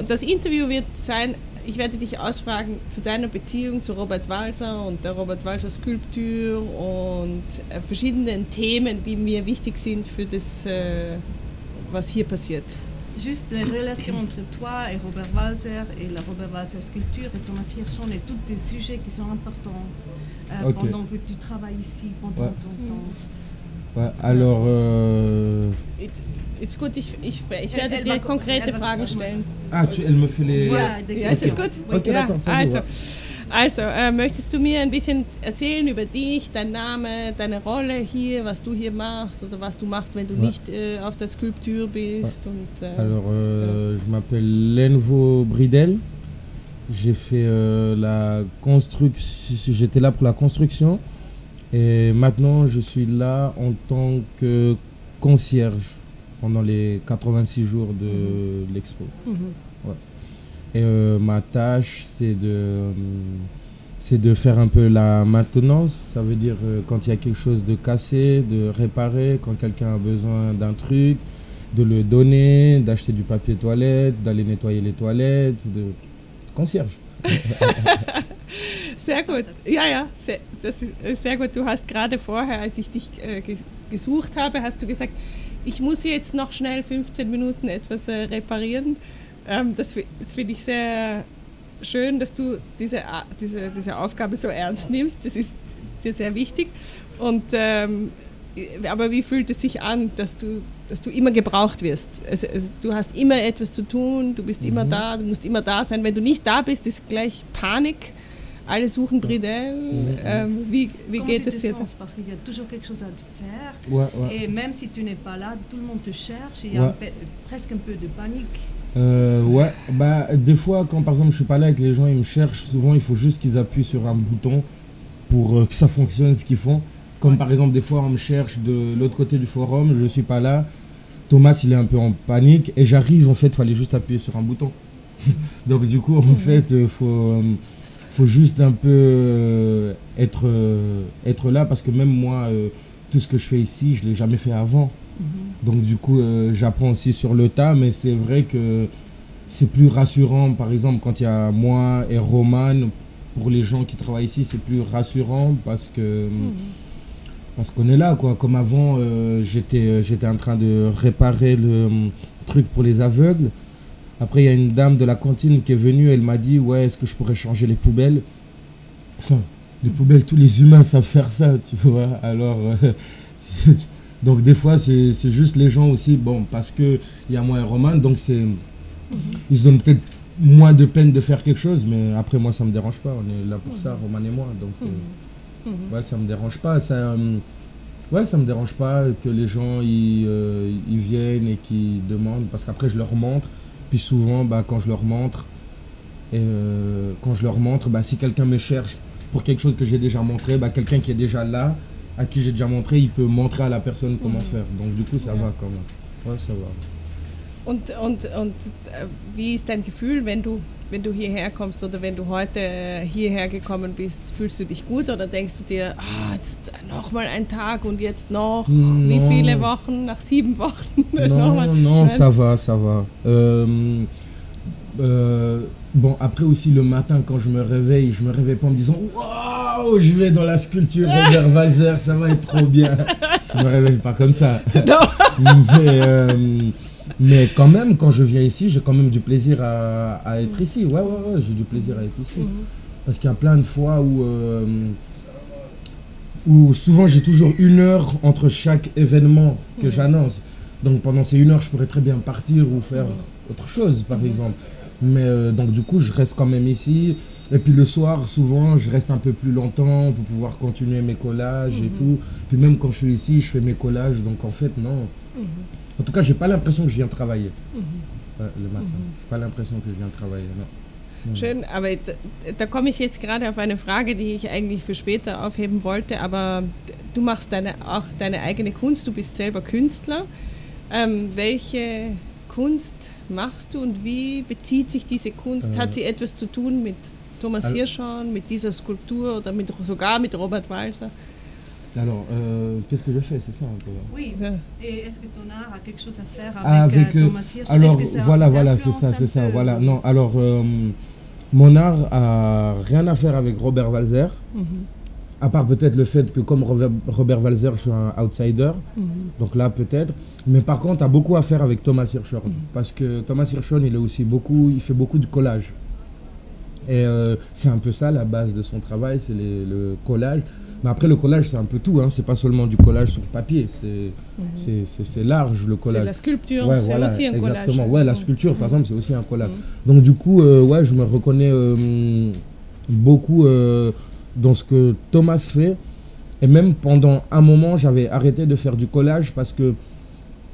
Das Interview wird sein, ich werde dich ausfragen zu deiner Beziehung zu Robert Walser und der Robert Walser Skulptur und verschiedenen Themen, die mir wichtig sind für das, was hier passiert. Juste les relations entre toi et Robert Walser et la Robert Walser Sculpture et Thomas Hirschhorn et tous des sujets qui sont importants pendant que tu travailles ici, pendant ton temps. Ouais, alors... Ist gut, ich werde dir konkrete Fragen stellen. Ah, elle me fait les... Ja, ist das gut? Okay, Ja, d'accord, also möchtest du mir ein bisschen erzählen über dich, dein Name, deine Rolle hier, was du hier machst oder was du machst, wenn du nicht auf der Skulptur bist? Und, alors, je m'appelle Lenvo Bridel. J'ai fait la construction, j'étais là pour la construction et maintenant je suis là en tant que concierge pendant les 86 jours de l'expo. Ouais. Et ma tâche, c'est de faire un peu la maintenance. Ça veut dire quand il y a quelque chose de cassé, de réparer, quand quelqu'un a besoin d'un truc, de le donner, d'acheter du papier toilette, d'aller nettoyer les toilettes, de concierge. Sehr gut. Ja, das ist sehr gut. Du hast gerade vorher, als ich dich gesucht habe, hast du gesagt, ich muss jetzt noch schnell 15 Minuten etwas reparieren. Das finde ich sehr schön, dass du diese Aufgabe so ernst nimmst. Das ist dir sehr wichtig. Und, aber wie fühlt es sich an, dass du immer gebraucht wirst? Also, du hast immer etwas zu tun, du bist immer da, du musst immer da sein. Wenn du nicht da bist, ist gleich Panik. Alle suchen Bridel. Wie geht es dir? Parce qu'il y a toujours quelque chose à faire. Et même si tu n'es pas là, tout le monde te cherche. Il y a presque un peu de panique. Ouais, bah des fois quand par exemple je suis pas là et que les gens ils me cherchent, souvent il faut juste qu'ils appuient sur un bouton pour que ça fonctionne ce qu'ils font. Comme par exemple des fois on me cherche de l'autre côté du forum, je suis pas là, Thomas il est un peu en panique et j'arrive en fait, il fallait juste appuyer sur un bouton. Donc du coup en fait faut juste un peu être là parce que même moi tout ce que je fais ici je l'ai jamais fait avant. Donc du coup j'apprends aussi sur le tas, mais c'est vrai que c'est plus rassurant par exemple quand il y a moi et Roman. Pour les gens qui travaillent ici c'est plus rassurant parce qu'on est là quoi. Comme avant j'étais en train de réparer le truc pour les aveugles. Après il y a une dame de la cantine qui est venue, elle m'a dit ouais est-ce que je pourrais changer les poubelles. Enfin les poubelles, tous les humains savent faire ça tu vois. Alors donc des fois c'est juste les gens aussi, bon parce que il y a moi et Roman, donc c'est ils se donnent peut-être moins de peine de faire quelque chose, mais après moi ça me dérange pas, on est là pour ça, Roman et moi, donc ouais ça me dérange pas, ça me dérange pas que les gens ils viennent et qui demandent, parce qu'après je leur montre, puis souvent quand je leur montre si quelqu'un me cherche pour quelque chose que j'ai déjà montré, quelqu'un qui est déjà là à qui j'ai déjà montré, il peut montrer à la personne comment faire. Donc du coup, ça va quand même. Ouais, ça va. Und wie ist dein Gefühl, wenn du hierher kommst oder wenn du heute hierher gekommen bist? Fühlst du dich gut oder denkst du dir, jetzt nochmal ein Tag und jetzt noch wie viele Wochen, nach 7 Wochen? Non, ça va. Bon, après aussi le matin quand je me réveille pas en me disant waouh, je vais dans la sculpture Robert Walser, ça va être trop bien. Je me réveille pas comme ça. Mais quand même, quand je viens ici, j'ai quand même du plaisir à être ici. Ouais, j'ai du plaisir à être ici. Parce qu'il y a plein de fois où souvent j'ai toujours 1 heure entre chaque événement que j'annonce. Donc pendant ces 1 heure, je pourrais très bien partir ou faire autre chose, par exemple. Mais donc du coup, je reste quand même ici. Et puis le soir, souvent, je reste un peu plus longtemps pour pouvoir continuer mes collages et tout. Puis même quand je suis ici, je fais mes collages. Donc en fait, non. En tout cas, j'ai pas l'impression que je viens travailler le matin. J'ai pas l'impression que je viens travailler, non. Schön, aber da komme ich jetzt gerade auf eine Frage, die ich eigentlich für später aufheben wollte. Aber du machst auch deine eigene Kunst, du bist selber Künstler. Welche Kunst machst du und wie bezieht sich diese Kunst? Hat sie etwas zu tun mit Thomas Hirschhorn, mit dieser Skulptur oder sogar mit Robert Walser? Alors, qu'est-ce que je fais, c'est ça un peu. Oui, et est-ce que ton art a quelque chose à faire avec Thomas Hirsch? Alors, voilà, c'est ça, voilà. Non, alors, mon art a rien à faire avec Robert Walser, à part peut-être le fait que comme Robert Walser, je suis un outsider, donc là peut-être, mais par contre, a beaucoup à faire avec Thomas Hirschhorn, parce que Thomas Hirschhorn, il fait beaucoup de collage. Et c'est un peu ça la base de son travail, c'est le collage. Mais après, le collage, c'est un peu tout, hein. C'est pas seulement du collage sur papier, c'est large le collage. C'est la sculpture, ouais, c'est voilà, aussi un collage. Exactement, ouais, la sculpture, par exemple, c'est aussi un collage. Donc, du coup, ouais, je me reconnais beaucoup dans ce que Thomas fait. Et même pendant un moment, j'avais arrêté de faire du collage parce que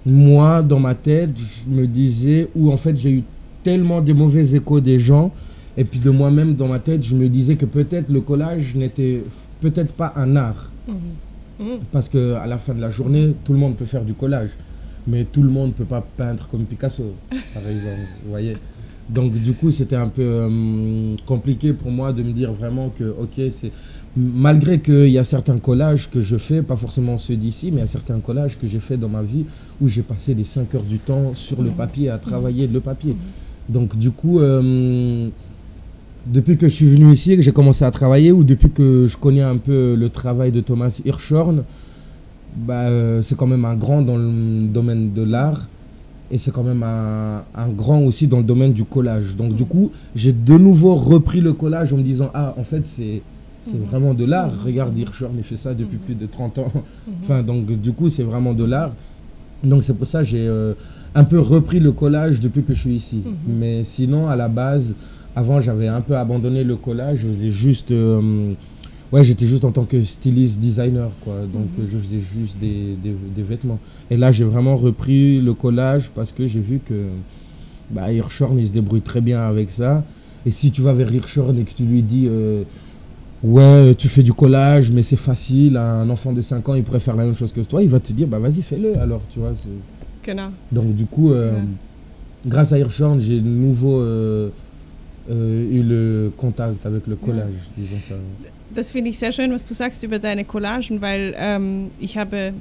moi, dans ma tête, je me disais, ou en fait, j'ai eu tellement de mauvais échos des gens. Et puis de moi-même, dans ma tête, je me disais que peut-être le collage n'était peut-être pas un art. Parce qu'à la fin de la journée, tout le monde peut faire du collage. Mais tout le monde ne peut pas peindre comme Picasso, par exemple. Vous voyez. Donc du coup, c'était un peu compliqué pour moi de me dire vraiment que, ok, c'est... Malgré qu'il y a certains collages que je fais, pas forcément ceux d'ici, mais il y a certains collages que j'ai fait dans ma vie où j'ai passé des 5 heures du temps sur le papier, à travailler le papier. Donc du coup... depuis que je suis venu ici, que j'ai commencé à travailler, ou depuis que je connais un peu le travail de Thomas Hirschhorn, c'est quand même un grand dans le domaine de l'art, et c'est quand même un grand aussi dans le domaine du collage. Donc du coup, j'ai de nouveau repris le collage en me disant, ah, en fait, c'est vraiment de l'art. Regarde, Hirschhorn, il fait ça depuis plus de 30 ans. Enfin, donc du coup, c'est vraiment de l'art. Donc c'est pour ça que j'ai un peu repris le collage depuis que je suis ici. Mais sinon, à la base... Avant, j'avais un peu abandonné le collage, je faisais juste... ouais, j'étais juste en tant que styliste, designer, quoi. Donc, je faisais juste des vêtements. Et là, j'ai vraiment repris le collage parce que j'ai vu que Hirschhorn, il se débrouille très bien avec ça. Et si tu vas vers Hirschhorn et que tu lui dis... ouais, tu fais du collage, mais c'est facile, un enfant de 5 ans, il pourrait faire la même chose que toi, il va te dire, bah vas-y, fais-le, alors, tu vois. Donc, du coup, grâce à Hirschhorn, j'ai de nouveau... eu le Kontakt avec le Collage, disons ça. Das finde ich sehr schön, was du sagst über deine Collagen, weil ich habe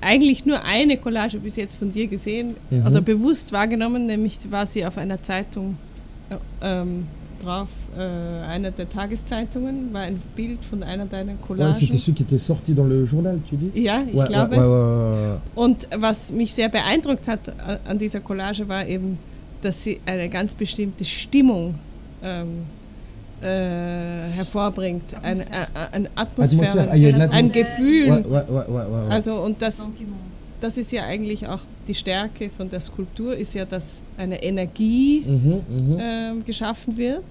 eigentlich nur eine Collage bis jetzt von dir gesehen oder bewusst wahrgenommen, nämlich war sie auf einer Zeitung drauf, einer der Tageszeitungen, war ein Bild von einer deiner Collagen. Ouais, c'était celui qui était sorti dans le journal, tu dis? Ja, ich glaube. Ouais. Und was mich sehr beeindruckt hat an dieser Collage war eben, dass sie eine ganz bestimmte Stimmung hervorbringt, eine Atmosphäre, ein Gefühl. Ouais. Also, und das ist ja eigentlich auch die Stärke von der Skulptur, ist ja, dass eine Energie geschaffen wird,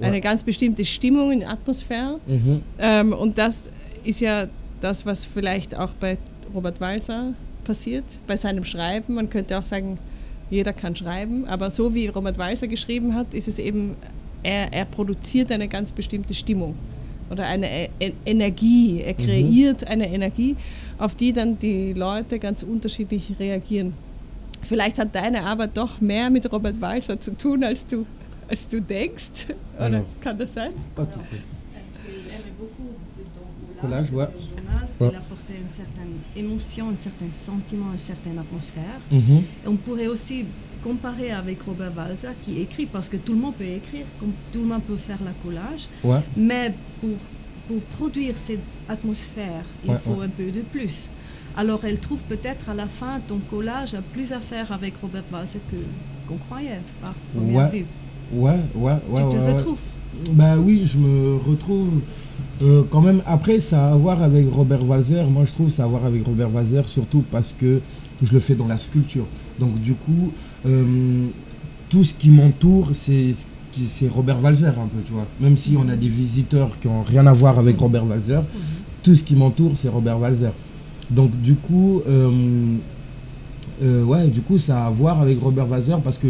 eine ganz bestimmte Stimmung in der Atmosphäre. Und das ist ja das, was vielleicht auch bei Robert Walser passiert, bei seinem Schreiben. Man könnte auch sagen, jeder kann schreiben, aber so wie Robert Walser geschrieben hat, ist es eben, er produziert eine ganz bestimmte Stimmung oder eine Energie, er kreiert eine Energie, auf die dann die Leute ganz unterschiedlich reagieren. Vielleicht hat deine Arbeit doch mehr mit Robert Walser zu tun, als du denkst, oder kann das sein? Collage, ouais. Il apportait une certaine émotion, un certain sentiment, une certaine atmosphère. Et on pourrait aussi comparer avec Robert Walser qui écrit, parce que tout le monde peut écrire, comme tout le monde peut faire la collage. Mais pour produire cette atmosphère, il faut un peu de plus. Alors elle trouve peut-être à la fin ton collage a plus à faire avec Robert Walser qu'on croyait par première vue. Tu te retrouves? Bah oui, je me retrouve. Quand même, après, ça a à voir avec Robert Walser. Moi, je trouve ça a à voir avec Robert Walser, surtout parce que je le fais dans la sculpture. Donc, du coup, tout ce qui m'entoure, c'est Robert Walser un peu, tu vois. Même si on a des visiteurs qui n'ont rien à voir avec Robert Walser, tout ce qui m'entoure, c'est Robert Walser. Donc, du coup, ça a à voir avec Robert Walser parce que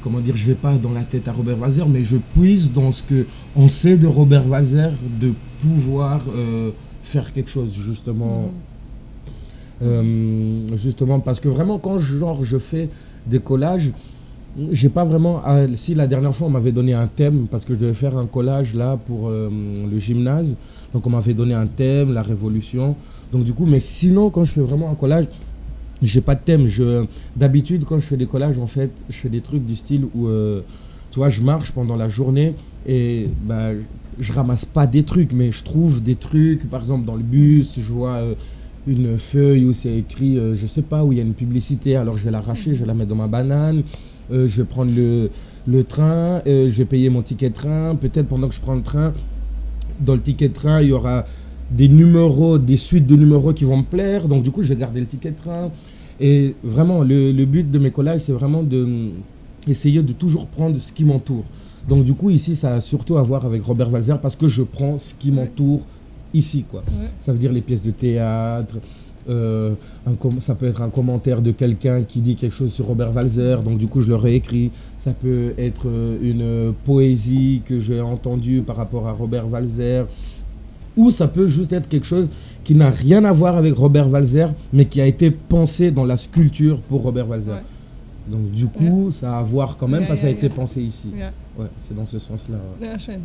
comment dire, je vais pas dans la tête à Robert Walser, mais je puise dans ce que on sait de Robert Walser de pouvoir faire quelque chose, justement. Justement, parce que vraiment, quand je fais des collages, j'ai pas vraiment... si la dernière fois on m'avait donné un thème, parce que je devais faire un collage là pour le gymnase, donc on m'avait donné un thème, la révolution, donc du coup, mais sinon quand je fais vraiment un collage, j'ai pas de thème. D'habitude quand je fais des collages, en fait, je fais des trucs du style où, tu vois, je marche pendant la journée et bah, je ramasse pas des trucs, mais je trouve des trucs, par exemple dans le bus, je vois... une feuille où c'est écrit, je sais pas, où il y a une publicité, alors je vais l'arracher, je vais la mettre dans ma banane, je vais prendre le train, je vais payer mon ticket de train, peut-être pendant que je prends le train, dans le ticket de train, il y aura des numéros, des suites de numéros qui vont me plaire, donc du coup je vais garder le ticket de train. Et vraiment, le but de mes collages, c'est vraiment d'essayer de toujours prendre ce qui m'entoure. Donc du coup, ici, ça a surtout à voir avec Robert Walser, parce que je prends ce qui m'entoure ici, quoi. Ouais. Ça veut dire les pièces de théâtre, ça peut être un commentaire de quelqu'un qui dit quelque chose sur Robert Walser, donc du coup je le réécris. Ça peut être une poésie que j'ai entendue par rapport à Robert Walser, ou ça peut juste être quelque chose qui n'a rien à voir avec Robert Walser, mais qui a été pensé dans la sculpture pour Robert Walser. Ouais. Donc du coup, ça a à voir quand même, parce que ça a été pensé ici. Ouais, c'est dans ce sens-là. Ouais. Ja, schön.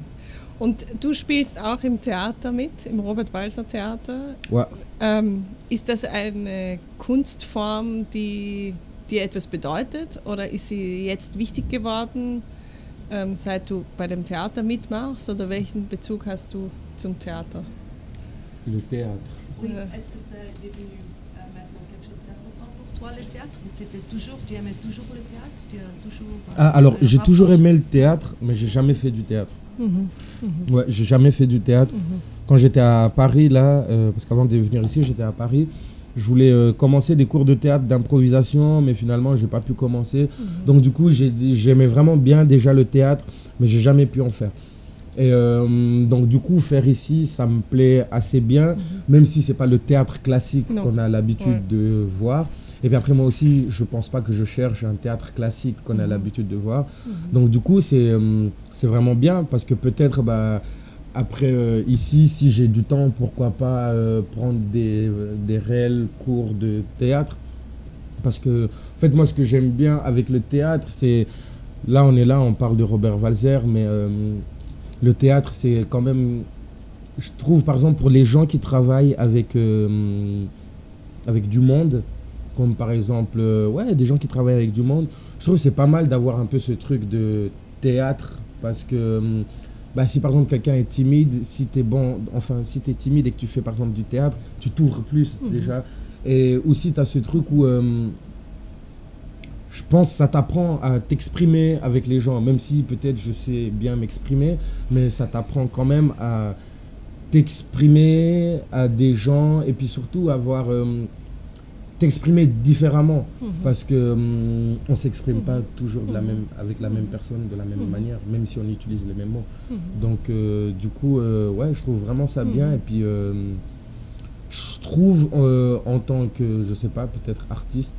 Und du spielst auch im Theater mit, im Robert-Walser-Theater. Ja. Ist das eine Kunstform, die dir etwas bedeutet, oder ist sie jetzt wichtig geworden, seit du bei dem Theater mitmachst, oder welchen Bezug hast du zum Theater? Le théâtre. Oui, est-ce que c'est devenu maintenant quelque chose d'important pour toi, le théâtre, ou c'était toujours, tu aimais toujours le théâtre, tu as toujours, alors j'ai toujours aimé le théâtre, mais j'ai jamais fait du théâtre. Ouais, j'ai jamais fait du théâtre. Quand j'étais à Paris, là, parce qu'avant de venir ici, j'étais à Paris, je voulais commencer des cours de théâtre, d'improvisation, mais finalement, j'ai pas pu commencer. Donc, du coup, j'aimais vraiment bien déjà le théâtre, mais j'ai jamais pu en faire. Et donc, du coup, faire ici, ça me plaît assez bien, même si c'est pas le théâtre classique qu'on a l'habitude de voir. Et puis après, moi aussi, je pense pas que je cherche un théâtre classique qu'on a l'habitude de voir. Donc du coup, c'est vraiment bien, parce que peut-être, après, ici, si j'ai du temps, pourquoi pas prendre des réels cours de théâtre. Parce que, en fait, moi, ce que j'aime bien avec le théâtre, c'est... Là, on parle de Robert Walser, mais le théâtre, c'est quand même... Je trouve, par exemple, pour les gens qui travaillent avec du monde, comme par exemple, des gens qui travaillent avec du monde. Je trouve que c'est pas mal d'avoir un peu ce truc de théâtre, parce que si par exemple quelqu'un est timide, si tu es timide et que tu fais par exemple du théâtre, tu t'ouvres plus déjà. Et aussi tu as ce truc où je pense que ça t'apprend à t'exprimer avec les gens, même si peut-être je sais bien m'exprimer, mais ça t'apprend quand même à t'exprimer à des gens, et puis surtout avoir... t'exprimer différemment, parce que on s'exprime pas toujours avec la même personne de la même manière, même si on utilise les mêmes mots. Donc du coup, je trouve vraiment ça bien. Et puis je trouve en tant que, je sais pas, peut-être artiste,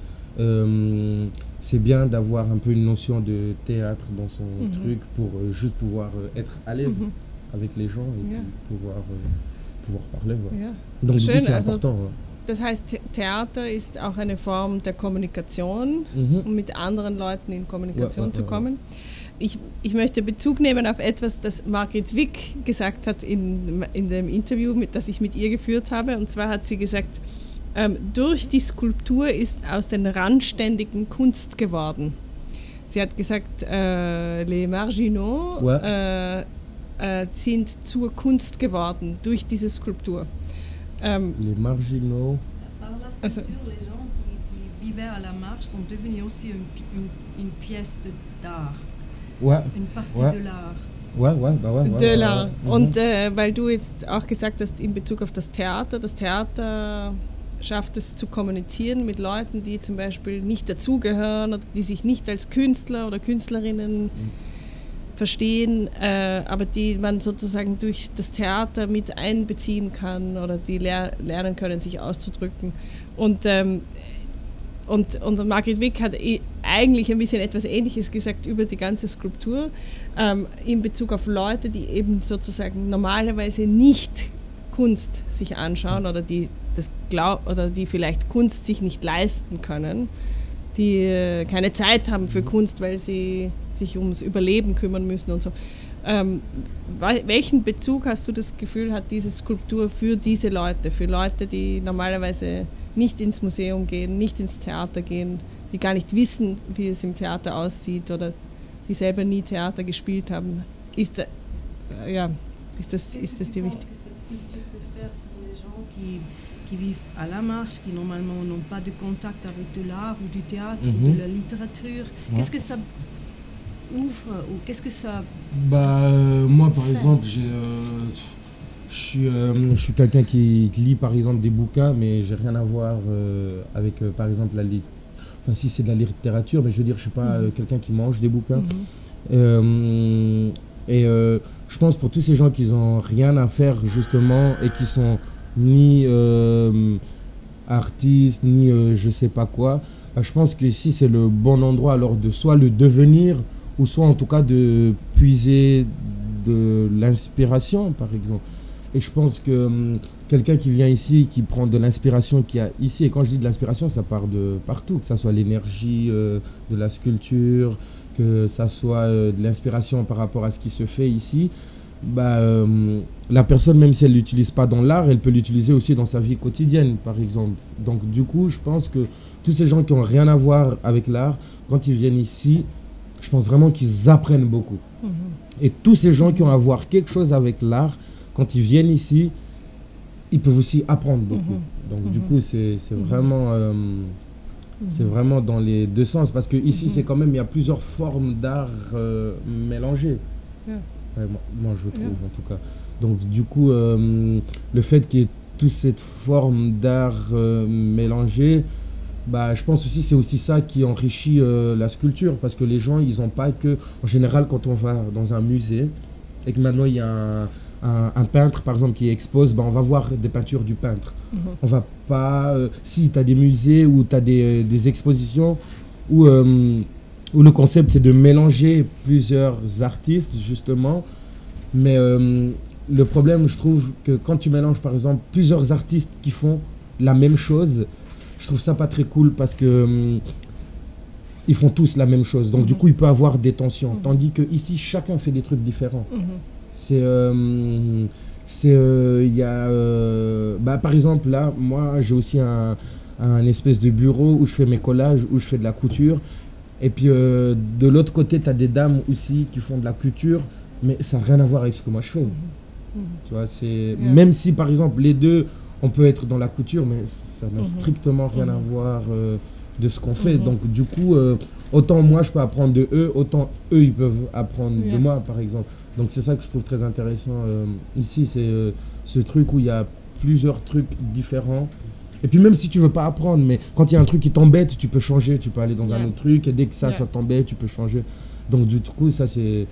c'est bien d'avoir un peu une notion de théâtre dans son truc, pour juste pouvoir être à l'aise avec les gens et pouvoir parler. Ouais. Donc du coup, c'est important. Das heißt, Theater ist auch eine Form der Kommunikation, um mit anderen Leuten in Kommunikation zu kommen. Ich möchte Bezug nehmen auf etwas, das Margret Wick gesagt hat in dem Interview, das ich mit ihr geführt habe. Und zwar hat sie gesagt, durch die Skulptur ist aus den Randständigen Kunst geworden. Sie hat gesagt, les marginaux sind zur Kunst geworden durch diese Skulptur. Les marginaux. Par la sculpture, les gens qui vivaient à la marche sont devenus aussi une pièce d'art. Ouais. Une partie de l'art. De l'art. Und weil du jetzt auch gesagt hast, in Bezug auf das Theater schafft es zu kommunizieren mit Leuten, die zum Beispiel nicht dazugehören oder die sich nicht als Künstler oder Künstlerinnen verstehen, aber die man sozusagen durch das Theater mit einbeziehen kann, oder die lernen können, sich auszudrücken. Und Margret Wick hat eigentlich ein bisschen etwas Ähnliches gesagt über die ganze Skulptur, in Bezug auf Leute, die eben sozusagen normalerweise nicht Kunst sich anschauen, oder die vielleicht Kunst sich nicht leisten können, die keine Zeit haben für Kunst, weil sie sich ums Überleben kümmern müssen und so. Welchen Bezug hast du das Gefühl, hat diese Skulptur für diese Leute, für Leute, die normalerweise nicht ins Museum gehen, nicht ins Theater gehen, die gar nicht wissen, wie es im Theater aussieht oder die selber nie Theater gespielt haben? Ist das die wichtigste? Qui vivent à la marche, qui normalement n'ont pas de contact avec de l'art ou du théâtre ou de la littérature. Ouais. Qu'est-ce que ça ouvre ou qu'est-ce que ça... Moi par exemple, je suis quelqu'un qui lit par exemple des bouquins, mais j'ai rien à voir avec par exemple si c'est de la littérature, mais je veux dire, je suis pas quelqu'un qui mange des bouquins. Je pense pour tous ces gens qui n'ont rien à faire justement et qui sont ni artiste, ni je sais pas quoi. Je pense qu'ici c'est le bon endroit alors de soit le devenir ou soit en tout cas de puiser de l'inspiration par exemple. Et je pense que quelqu'un qui vient ici, qui prend de l'inspiration qu'il y a ici, et quand je dis de l'inspiration, ça part de partout, que ça soit l'énergie de la sculpture, que ça soit de l'inspiration par rapport à ce qui se fait ici. La personne, même si elle ne l'utilise pas dans l'art, elle peut l'utiliser aussi dans sa vie quotidienne, par exemple. Donc du coup, je pense que tous ces gens qui n'ont rien à voir avec l'art, quand ils viennent ici, je pense vraiment qu'ils apprennent beaucoup. Et tous ces gens qui ont à voir quelque chose avec l'art, quand ils viennent ici, ils peuvent aussi apprendre beaucoup. Donc du coup, c'est vraiment... c'est vraiment dans les deux sens, parce que ici, c'est quand même, il y a plusieurs formes d'art mélangées. Moi, je trouve, en tout cas. Donc, du coup, le fait qu'il y ait toute cette forme d'art mélangée, je pense aussi c'est aussi ça qui enrichit la sculpture, parce que les gens, ils n'ont pas que... En général, quand on va dans un musée, et que maintenant, il y a un peintre, par exemple, qui expose, on va voir des peintures du peintre. On va pas... si tu as des musées ou tu as des expositions où le concept, c'est de mélanger plusieurs artistes, justement. Mais le problème, je trouve, que quand tu mélanges, par exemple, plusieurs artistes qui font la même chose, je trouve ça pas très cool, parce que ils font tous la même chose. Donc, du coup, il peut y avoir des tensions. Tandis que ici, chacun fait des trucs différents. Par exemple, là, moi, j'ai aussi un espèce de bureau où je fais mes collages, où je fais de la couture. Et puis, de l'autre côté, tu as des dames aussi qui font de la couture, mais ça n'a rien à voir avec ce que moi je fais. Tu vois, même si, par exemple, les deux, on peut être dans la couture, mais ça n'a strictement rien à voir de ce qu'on fait. Donc, du coup, autant moi, je peux apprendre de eux, autant eux, ils peuvent apprendre de moi, par exemple. Donc, c'est ça que je trouve très intéressant. Ici, c'est ce truc où il y a plusieurs trucs différents. Et puis, même si tu ne veux pas apprendre, mais quand il y a un truc qui t'embête, tu peux changer, tu peux aller dans un autre truc. Et dès que ça t'embête, tu peux changer. Donc, du coup, ça, je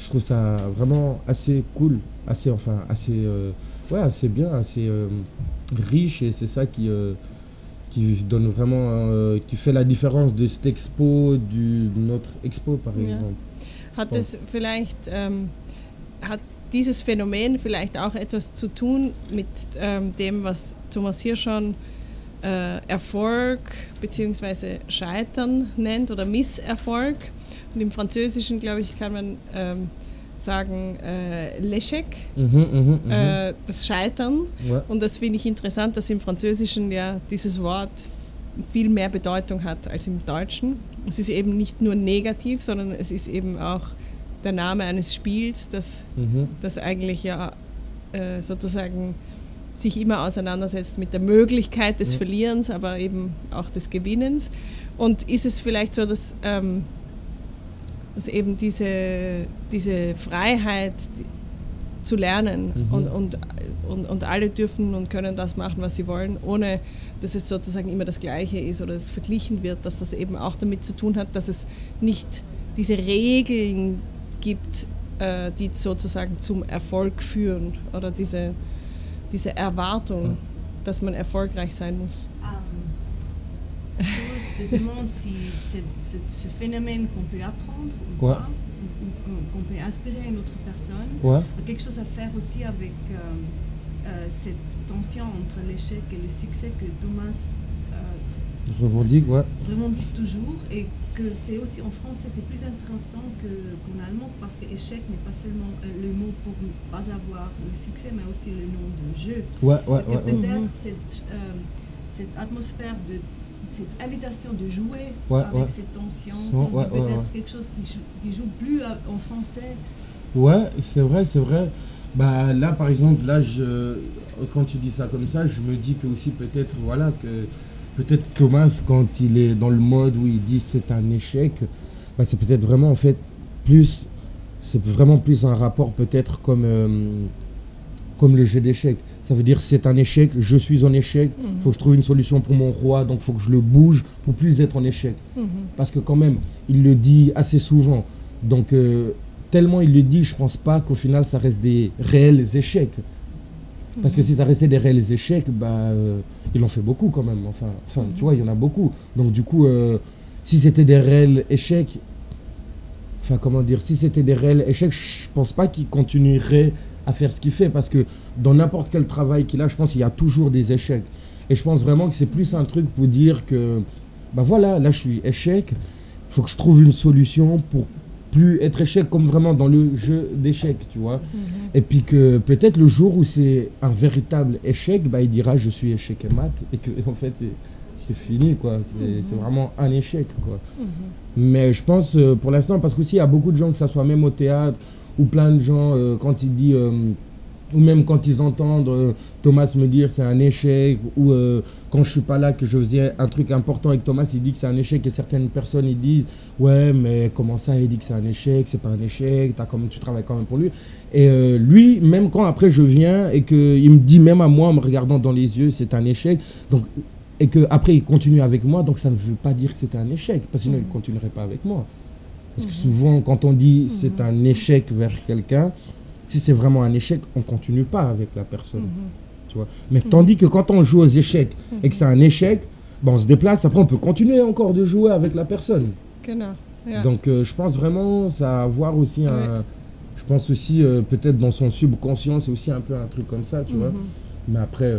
trouve ça vraiment assez cool, assez bien, assez riche. Et c'est ça qui donne vraiment, qui fait la différence de cette expo, d'une autre expo, par exemple. Hat dieses Phänomen vielleicht auch etwas zu tun mit dem, was Thomas hier schon Erfolg bzw. Scheitern nennt oder Misserfolg? Und im Französischen, glaube ich, kann man sagen l'échec, das Scheitern. Ja. Und das finde ich interessant, dass im Französischen ja dieses Wort viel mehr Bedeutung hat als im Deutschen. Es ist eben nicht nur negativ, sondern es ist eben auch der Name eines Spiels, das eigentlich ja sozusagen sich immer auseinandersetzt mit der Möglichkeit des Verlierens, aber eben auch des Gewinnens. Und ist es vielleicht so, dass eben diese Freiheit zu lernen und alle dürfen und können das machen, was sie wollen, ohne dass es sozusagen immer das Gleiche ist oder es verglichen wird, dass das eben auch damit zu tun hat, dass es nicht diese Regeln gibt, die sozusagen zum Erfolg führen oder diese Erwartung, dass man erfolgreich sein muss. Je te demande si ce phénomène qu'on peut apprendre ou pas, ou qu'on peut inspirer une autre personne, a quelque chose à faire aussi avec cette tension entre l'échec et le succès que Thomas Revendique, ouais. Revendique toujours, et que c'est aussi en français, c'est plus intéressant qu'en allemand, parce que échec n'est pas seulement le mot pour ne pas avoir le succès, mais aussi le nom de jeu. Peut-être cette atmosphère de cette invitation de jouer avec cette tension, peut-être quelque chose qui joue plus en français. Ouais, c'est vrai, c'est vrai. Bah là, par exemple, là, quand tu dis ça comme ça, je me dis que aussi peut-être, voilà, que peut-être Thomas, quand il est dans le mode où il dit c'est un échec, bah c'est peut-être vraiment en fait plus, c'est vraiment plus un rapport peut-être comme le jeu d'échecs. Ça veut dire c'est un échec, je suis en échec, faut que je trouve une solution pour mon roi, donc faut que je le bouge pour plus être en échec. Parce que quand même, il le dit assez souvent. Donc tellement il le dit, je pense pas qu'au final ça reste des réels échecs. Parce que si ça restait des réels échecs, bah il en fait beaucoup quand même. Enfin tu vois, il y en a beaucoup. Donc du coup, si c'était des réels échecs, enfin comment dire, si c'était des réels échecs, je pense pas qu'il continuerait à faire ce qu'il fait, parce que dans n'importe quel travail qu'il a, je pense qu'il y a toujours des échecs. Et je pense vraiment que c'est plus un truc pour dire que, bah voilà, là je suis échec, il faut que je trouve une solution pour plus être échec, comme vraiment dans le jeu d'échecs, tu vois. Et puis que peut-être le jour où c'est un véritable échec, bah il dira je suis échec et mat, et que en fait c'est fini, quoi. C'est vraiment un échec, quoi. Mais je pense pour l'instant, parce qu'aussi il y a beaucoup de gens, que ça soit même au théâtre, ou plein de gens, quand il dit, ou même quand ils entendent Thomas me dire c'est un échec, ou quand je suis pas là, que je faisais un truc important avec Thomas, il dit que c'est un échec, et certaines personnes ils disent ouais mais comment ça, il dit que c'est un échec, c'est pas un échec, tu travailles quand même pour lui. Et lui, même quand après je viens et qu'il me dit, même à moi en me regardant dans les yeux, c'est un échec, donc, et qu'après il continue avec moi, donc ça ne veut pas dire que c'était un échec, parce que sinon il ne continuerait pas avec moi. Parce que souvent, quand on dit c'est un échec vers quelqu'un, si c'est vraiment un échec, on ne continue pas avec la personne. Tu vois. Mais tandis que quand on joue aux échecs et que c'est un échec, ben on se déplace, après on peut continuer encore de jouer avec la personne. Genau. Ja. Donc je pense vraiment, ça a à voir aussi un... Je pense aussi, peut-être dans son subconscient, c'est aussi un peu un truc comme ça, tu vois. Mais après...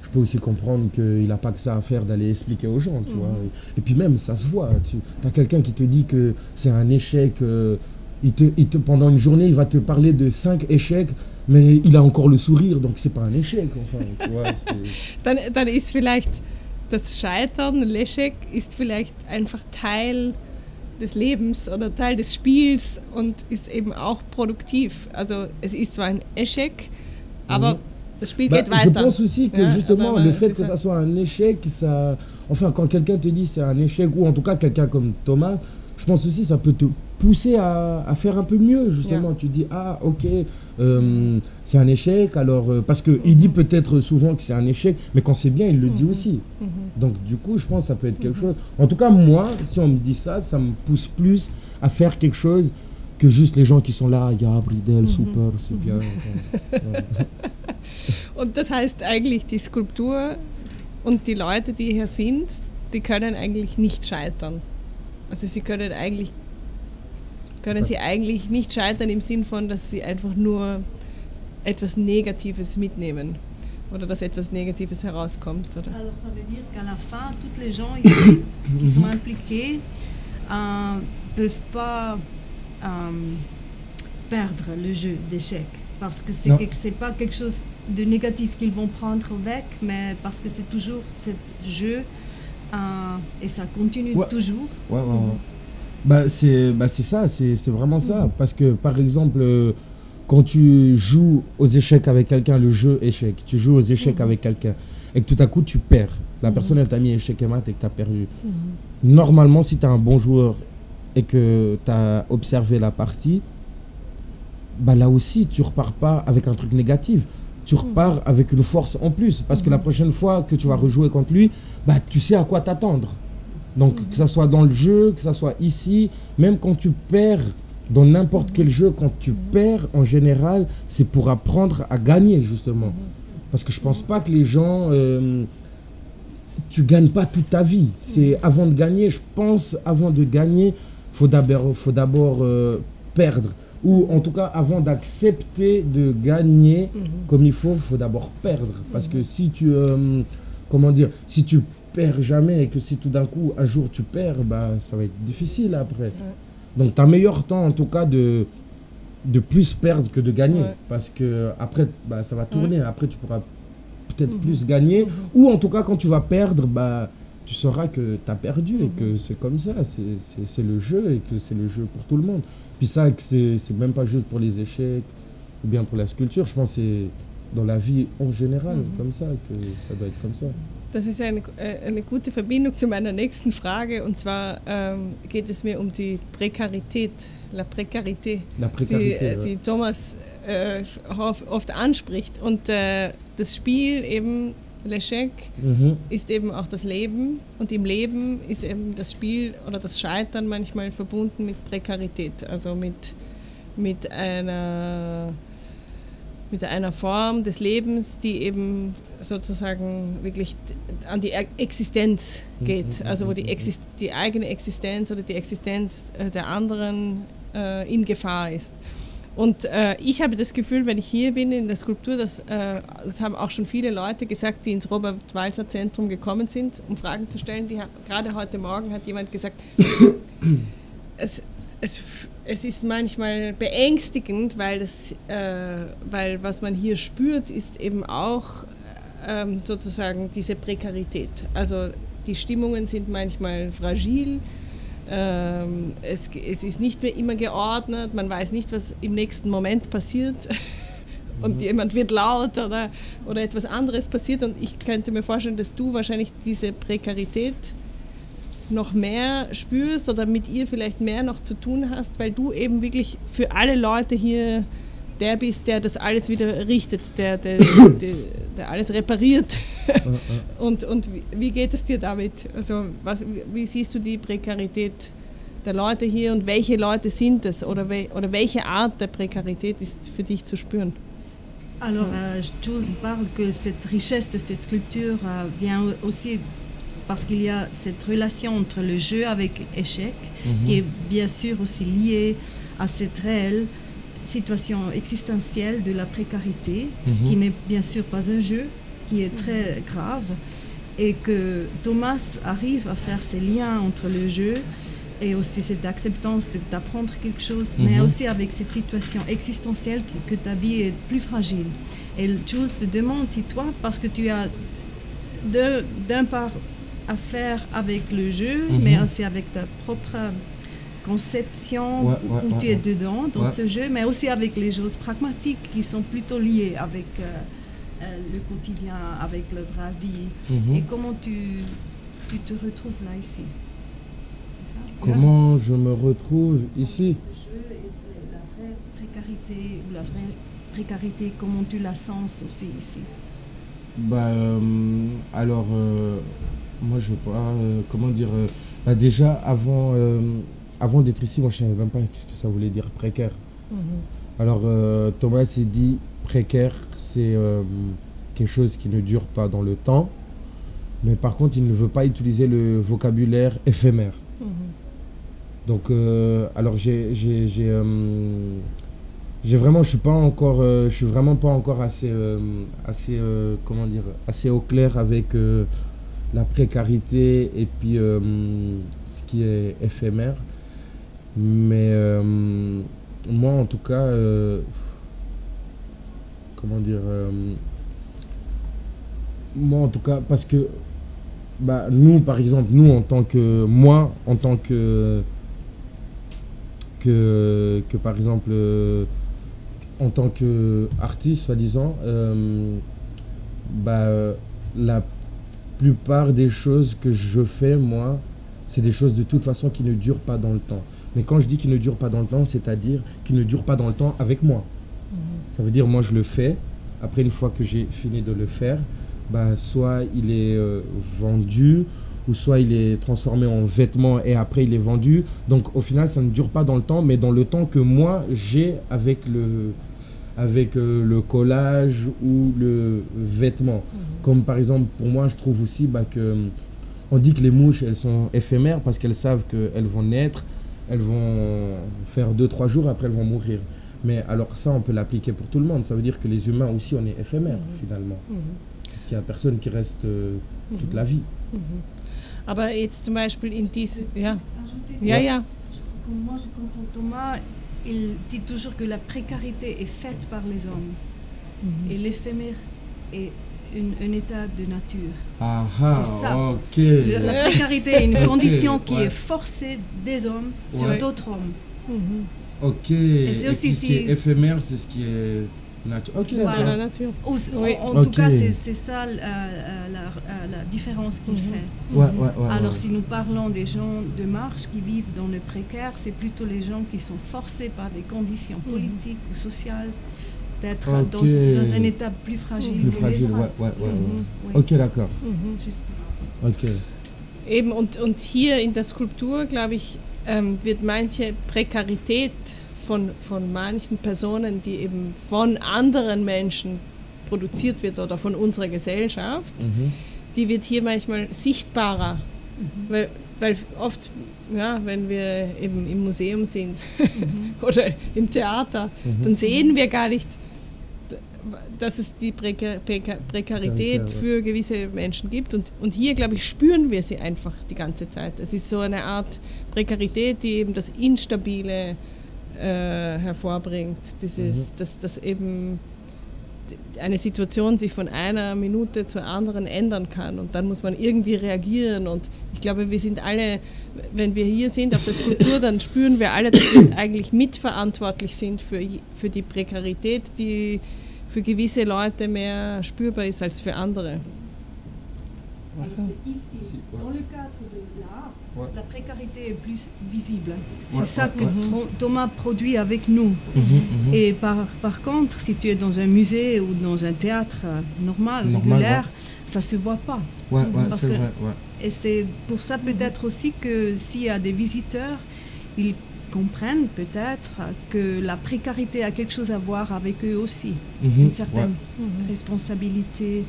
je peux aussi comprendre qu'il n'a pas que ça à faire d'aller expliquer aux gens, tu vois. Et puis même, ça se voit. Tu as quelqu'un qui te dit que c'est un échec, pendant une journée, il va te parler de 5 échecs, mais il a encore le sourire, donc c'est pas un échec, enfin, tu vois. Dann ist vielleicht das Scheitern, l'échec, ist vielleicht einfach Teil des Lebens oder Teil des Spiels und ist eben auch produktiv. Also es ist zwar ein Échec, aber das Spiel geht weiter. Je pense aussi que justement le fait que ça soit un échec, ça, enfin quand quelqu'un te dit c'est un échec, ou en tout cas quelqu'un comme Thomas, je pense aussi ça peut te pousser à faire un peu mieux, justement. Tu dis ah ok, c'est un échec, alors parce que il dit peut-être souvent que c'est un échec, mais quand c'est bien il le dit aussi. Donc du coup je pense que ça peut être quelque chose. En tout cas moi, si on me dit ça, ça me pousse plus à faire quelque chose que juste les gens qui sont là, ja, Bridel, super, c'est bien. Und das heißt eigentlich, die Skulptur und die Leute, die hier sind, die können eigentlich nicht scheitern. Also sie können sie eigentlich nicht scheitern im Sinn von, dass sie einfach nur etwas Negatives mitnehmen oder dass etwas Negatives herauskommt. Oder? Alors ça veut dire qu'à la fin, tous les gens ici qui sont impliqués peuvent pas perdre le jeu d'échecs, parce que c'est pas quelque chose de négatif qu'ils vont prendre avec, mais parce que c'est toujours ce jeu et ça continue toujours. Bah c'est ça, c'est vraiment ça, parce que par exemple quand tu joues aux échecs avec quelqu'un, le jeu échec, tu joues aux échecs avec quelqu'un et que tout à coup tu perds, la personne t'a mis échec et mat et que tu as perdu. Normalement, si tu es un bon joueur et que tu as observé la partie, bah là aussi tu repars pas avec un truc négatif, tu repars avec une force en plus, parce que la prochaine fois que tu vas rejouer contre lui, bah tu sais à quoi t'attendre. Donc que ça soit dans le jeu, que ça soit ici, même quand tu perds dans n'importe quel jeu, quand tu perds en général, c'est pour apprendre à gagner justement. Parce que je pense pas que les gens, tu gagnes pas toute ta vie. C'est avant de gagner, je pense, avant de gagner, faut d'abord perdre. Ou en tout cas, avant d'accepter de gagner comme il faut d'abord perdre. Parce que si tu, comment dire, si tu perds jamais et que si tout d'un coup, un jour tu perds, bah, ça va être difficile après. Donc, tu as meilleur temps en tout cas de plus perdre que de gagner. Parce que après, bah, ça va tourner. Après, tu pourras peut-être plus gagner. Ou en tout cas, quand tu vas perdre, bah, tu sauras que tu as perdu et que c'est comme ça. C'est le jeu et que c'est le jeu pour tout le monde. Puis ça, c'est même pas juste pour les échecs ou bien pour la sculpture. Je pense que c'est dans la vie en général comme ça, que ça doit être comme ça. Das ist eine gute Verbindung zu meiner nächsten Frage, und zwar geht es mir um die Prekarität, la Prekarité, die Thomas oft anspricht. Und das Spiel eben, L'échec, ist eben auch das Leben, und im Leben ist eben das Spiel oder das Scheitern manchmal verbunden mit Prekarität, also mit einer Form des Lebens, die eben sozusagen wirklich an die Existenz geht, also wo die eigene Existenz oder die Existenz der anderen in Gefahr ist. Und ich habe das Gefühl, wenn ich hier bin in der Skulptur, das haben auch schon viele Leute gesagt, die ins Robert-Walser-Zentrum gekommen sind, um Fragen zu stellen. Gerade heute Morgen hat jemand gesagt, es ist manchmal beängstigend, weil was man hier spürt, ist eben auch sozusagen diese Prekarität. Also die Stimmungen sind manchmal fragil, es ist nicht mehr immer geordnet, man weiß nicht, was im nächsten Moment passiert und jemand wird laut oder etwas anderes passiert, und ich könnte mir vorstellen, dass du wahrscheinlich diese Prekarität noch mehr spürst oder mit ihr vielleicht mehr noch zu tun hast, weil du eben wirklich für alle Leute hier der bist, der das alles wieder richtet, der alles repariert. Und wie geht es dir damit? Also wie siehst du die Prekarität der Leute hier und welche Leute sind es oder welche Art der Prekarität ist für dich zu spüren? Alors, Jules parle que cette richesse de cette sculpture vient aussi parce qu'il y a cette relation entre le jeu avec échec, qui est bien sûr aussi liée à cette réelle situation existentielle de la précarité, qui n'est bien sûr pas un jeu, qui est très grave, et que Thomas arrive à faire ces liens entre le jeu et aussi cette acceptance d'apprendre quelque chose, mais aussi avec cette situation existentielle que ta vie est plus fragile. Et Jules te demande si toi, parce que tu as d'un part à faire avec le jeu, mais aussi avec ta propre conception où tu es dedans, dans ce jeu, mais aussi avec les choses pragmatiques qui sont plutôt liées avec le quotidien, avec la vraie vie. Et comment tu te retrouves là, ici? Comment je me retrouve ici? Ce jeu et la vraie précarité, ou la vraie précarité, comment tu la sens aussi ici? Alors, moi je veux pas, comment dire, déjà avant d'être ici, moi je ne savais même pas ce que ça voulait dire précaire. Alors Thomas s'est dit précaire, c'est quelque chose qui ne dure pas dans le temps, mais par contre il ne veut pas utiliser le vocabulaire éphémère. Donc alors vraiment, je suis vraiment pas encore assez comment dire, assez au clair avec la précarité et puis ce qui est éphémère. Mais moi en tout cas, comment dire, moi en tout cas, parce que nous par exemple, en tant que par exemple en tant qu'artiste soi-disant, la plupart des choses que je fais moi, c'est des choses de toute façon qui ne durent pas dans le temps. Mais quand je dis qu'il ne dure pas dans le temps, c'est-à-dire qu'il ne dure pas dans le temps avec moi. Ça veut dire moi je le fais, après une fois que j'ai fini de le faire, soit il est vendu, ou soit il est transformé en vêtement et après il est vendu. Donc au final ça ne dure pas dans le temps, mais dans le temps que moi j'ai avec le collage ou le vêtement. Comme par exemple pour moi je trouve aussi que on dit que les mouches elles sont éphémères parce qu'elles savent qu'elles vont naître, elles vont faire 2-3 jours, après elles vont mourir. Mais alors ça on peut l'appliquer pour tout le monde, ça veut dire que les humains aussi on est éphémères finalement. Parce qu'il n'y a personne qui reste toute la vie. Aber jetzt zum Beispiel in diese... Ja, Moi, j'entends Thomas, il dit toujours que la précarité est faite par les hommes et l'éphémère est un état de nature. C'est ça. Ok. La précarité est une condition qui est forcée des hommes sur d'autres hommes. Ok. Et c'est aussi ce qui est éphémère, c'est ce qui est nature. Ok. Voilà. La nature. En tout cas, c'est ça la différence qu'il fait. Alors, si nous parlons des gens de marche qui vivent dans le précaire, c'est plutôt les gens qui sont forcés par des conditions politiques ou sociales d'être dans un état plus fragile que les autres. Ok, d'accord. Ok. Eben, und hier in der Skulptur, glaube ich, wird manche Prekarität von manchen Personen, die eben von anderen Menschen produziert wird oder von unserer Gesellschaft, die wird hier manchmal sichtbarer. Weil oft, ja, wenn wir eben im Museum sind oder im Theater, dann sehen wir gar nicht, dass es die Prekarität für gewisse Menschen gibt. Und hier, glaube ich, spüren wir sie einfach die ganze Zeit. Es ist so eine Art Prekarität, die eben das Instabile hervorbringt. Dass eben eine Situation sich von einer Minute zur anderen ändern kann und dann muss man irgendwie reagieren. Und ich glaube, wir sind alle, wenn wir hier sind auf der Skulptur, dann spüren wir alle, dass wir eigentlich mitverantwortlich sind für die Prekarität, die für gewisse Leute mehr spürbar ist als für andere. Ici, dans le cadre de l'art, la précarité est plus visible. C'est ça que Thomas produit avec nous. Et par contre, si tu es dans un musée ou dans un théâtre normal régulier, ça ne se voit pas. C'est vrai. Et c'est pour ça peut-être aussi que s'il y a des visiteurs, ils comprennent peut-être que la précarité a quelque chose à voir avec eux aussi. Une certaine responsabilité.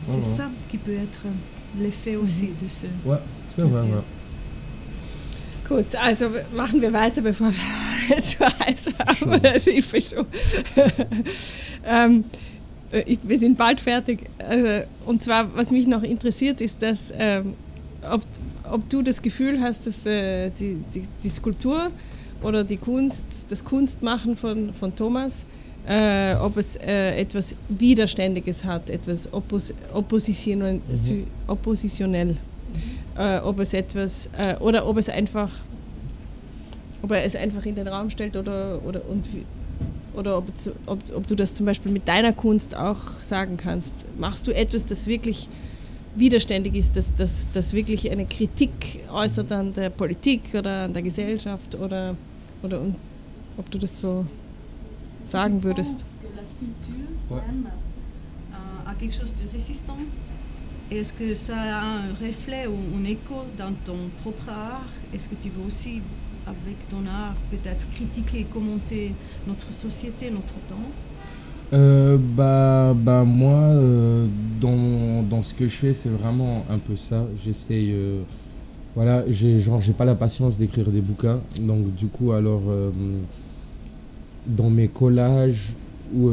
C'est ça qui peut être l'effet aussi de ce... c'est vrai. Gut, also machen wir weiter, bevor wir zu heiß haben. Das hilft schon. Wir sind bald fertig. Und zwar, was mich noch interessiert, ist, dass ob du das Gefühl hast, dass die Skulptur oder die Kunst, das Kunstmachen von Thomas, ob es etwas Widerständiges hat, etwas oppositionell, ob es etwas oder ob er es einfach in den Raum stellt oder ob du das zum Beispiel mit deiner Kunst auch sagen kannst. Machst du etwas, das wirklich widerständig ist, das wirklich eine Kritik äußert an der Politik oder an der Gesellschaft oder ob du das so sagen würdest? Que la sculpture même a quelque chose de résistant. Est-ce que ça a un reflet ou un écho dans ton propre art? Est-ce que tu veux aussi, avec ton art, peut-être critiquer et commenter notre société, notre temps? Moi, dans ce que je fais, c'est vraiment un peu ça. J'essaye... j'ai pas la patience d'écrire des bouquins. Donc, du coup, alors... dans mes collages ou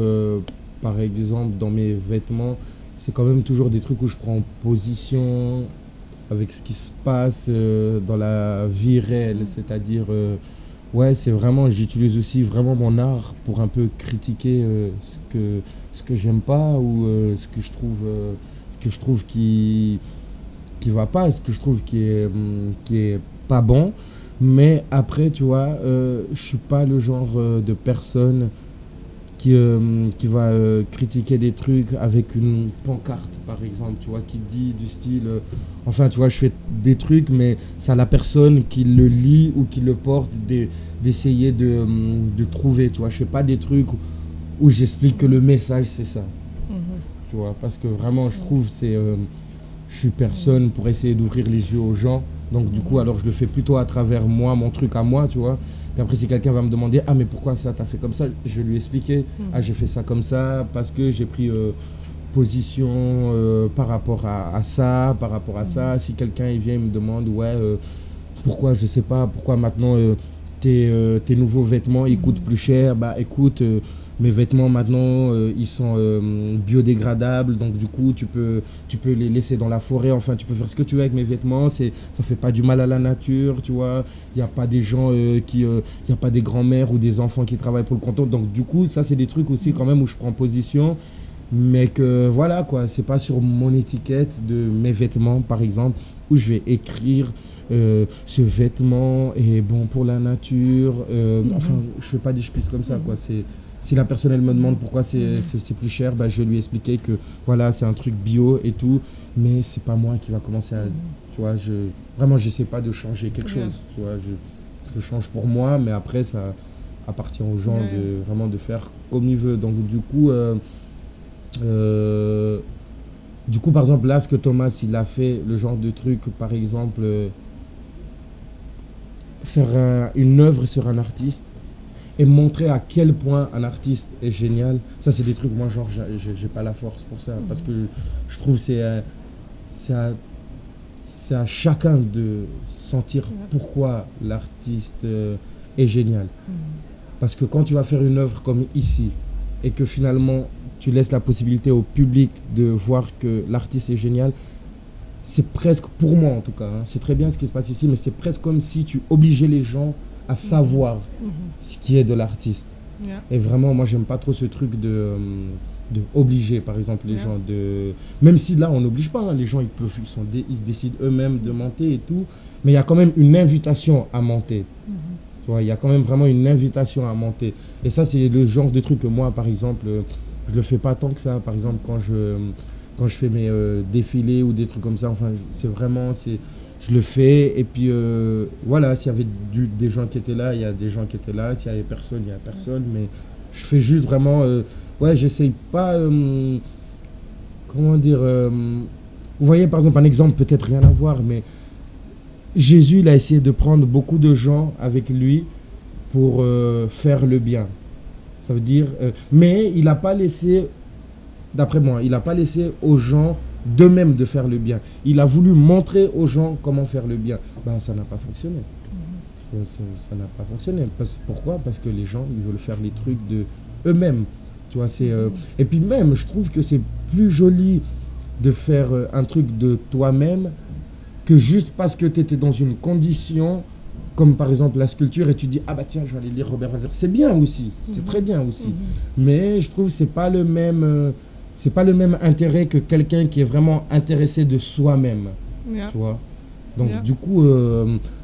par exemple dans mes vêtements, c'est quand même toujours des trucs où je prends position avec ce qui se passe dans la vie réelle, c'est-à-dire c'est vraiment, j'utilise aussi vraiment mon art pour un peu critiquer ce que j'aime pas ou ce que je trouve qui va pas, ce que je trouve qui est pas bon. Mais après, tu vois, je suis pas le genre de personne qui va critiquer des trucs avec une pancarte, par exemple, tu vois, qui dit du style... enfin, tu vois, je fais des trucs, mais c'est à la personne qui le lit ou qui le porte d'essayer de trouver, tu vois. Je fais pas des trucs où j'explique que le message, c'est ça. Tu vois, parce que vraiment, je trouve, je suis personne pour essayer d'ouvrir les yeux aux gens. Donc du coup, alors je le fais plutôt à travers moi, mon truc à moi, tu vois. Et après, si quelqu'un va me demander « Ah, mais pourquoi ça, t'as fait comme ça ?» Je vais lui expliquer « Ah, j'ai fait ça comme ça parce que j'ai pris position par rapport à ça, par rapport à ça. » Si quelqu'un il vient et me demande « pourquoi, je sais pas, pourquoi maintenant tes nouveaux vêtements ils coûtent plus cher ?» Bah écoute, mes vêtements maintenant, ils sont biodégradables, donc du coup, tu peux les laisser dans la forêt, enfin, tu peux faire ce que tu veux avec mes vêtements, ça fait pas du mal à la nature, tu vois. Il n'y a pas des gens il y a pas des grands-mères ou des enfants qui travaillent pour le canton. Donc du coup, ça, c'est des trucs aussi quand même où je prends position, mais que voilà, quoi, c'est pas sur mon étiquette de mes vêtements, par exemple, où je vais écrire ce vêtement est bon pour la nature. Enfin, je fais pas des chepises comme ça, quoi. Si la personne elle me demande pourquoi c'est plus cher, bah, je vais lui expliquer que voilà, c'est un truc bio et tout, mais c'est pas moi qui va commencer à, tu vois, vraiment j'essaie pas de changer quelque chose, tu vois, je change pour moi, mais après ça appartient aux gens de vraiment de faire comme ils veulent. Donc du coup par exemple là, ce que Thomas il a fait, le genre de truc, par exemple faire une œuvre sur un artiste et montrer à quel point un artiste est génial, ça c'est des trucs, moi genre j'ai pas la force pour ça, parce que je trouve c'est à chacun de sentir pourquoi l'artiste est génial. Parce que quand tu vas faire une œuvre comme ici et que finalement tu laisses la possibilité au public de voir que l'artiste est génial, c'est presque, pour moi en tout cas, c'est très bien ce qui se passe ici, mais c'est presque comme si tu obligeais les gens à savoir ce qui est de l'artiste. Et vraiment, moi, j'aime pas trop ce truc de obliger, par exemple, les gens de... Même si là, on n'oblige pas, hein, les gens, ils se décident eux-mêmes de monter et tout, mais il y a quand même une invitation à monter. Tu vois, il y a quand même vraiment une invitation à monter. Et ça, c'est le genre de truc que moi, par exemple, je le fais pas tant que ça. Par exemple, quand je fais mes défilés ou des trucs comme ça, enfin, c'est vraiment... Je le fais, et puis voilà, s'il y avait des gens qui étaient là, il y a des gens qui étaient là, s'il y avait personne, il y a personne, mais je fais juste vraiment, ouais, j'essaye pas, comment dire, vous voyez par exemple un exemple, peut-être rien à voir, mais Jésus, il a essayé de prendre beaucoup de gens avec lui pour faire le bien, ça veut dire, mais il n'a pas laissé, d'après moi, il n'a pas laissé aux gens d'eux-mêmes de faire le bien. Il a voulu montrer aux gens comment faire le bien. Ben, ça n'a pas fonctionné. Ça n'a pas fonctionné. Pourquoi? Parce que les gens, ils veulent faire les trucs de eux-mêmes. Tu vois, et puis même, je trouve que c'est plus joli de faire un truc de toi-même que juste parce que tu étais dans une condition, comme par exemple la sculpture, et tu dis, ah bah tiens, je vais aller lire Robert Walser. C'est bien aussi, c'est très bien aussi. Mais je trouve que c'est pas le même... c'est pas le même intérêt que quelqu'un qui est vraiment intéressé de soi-même, tu vois. Donc du coup,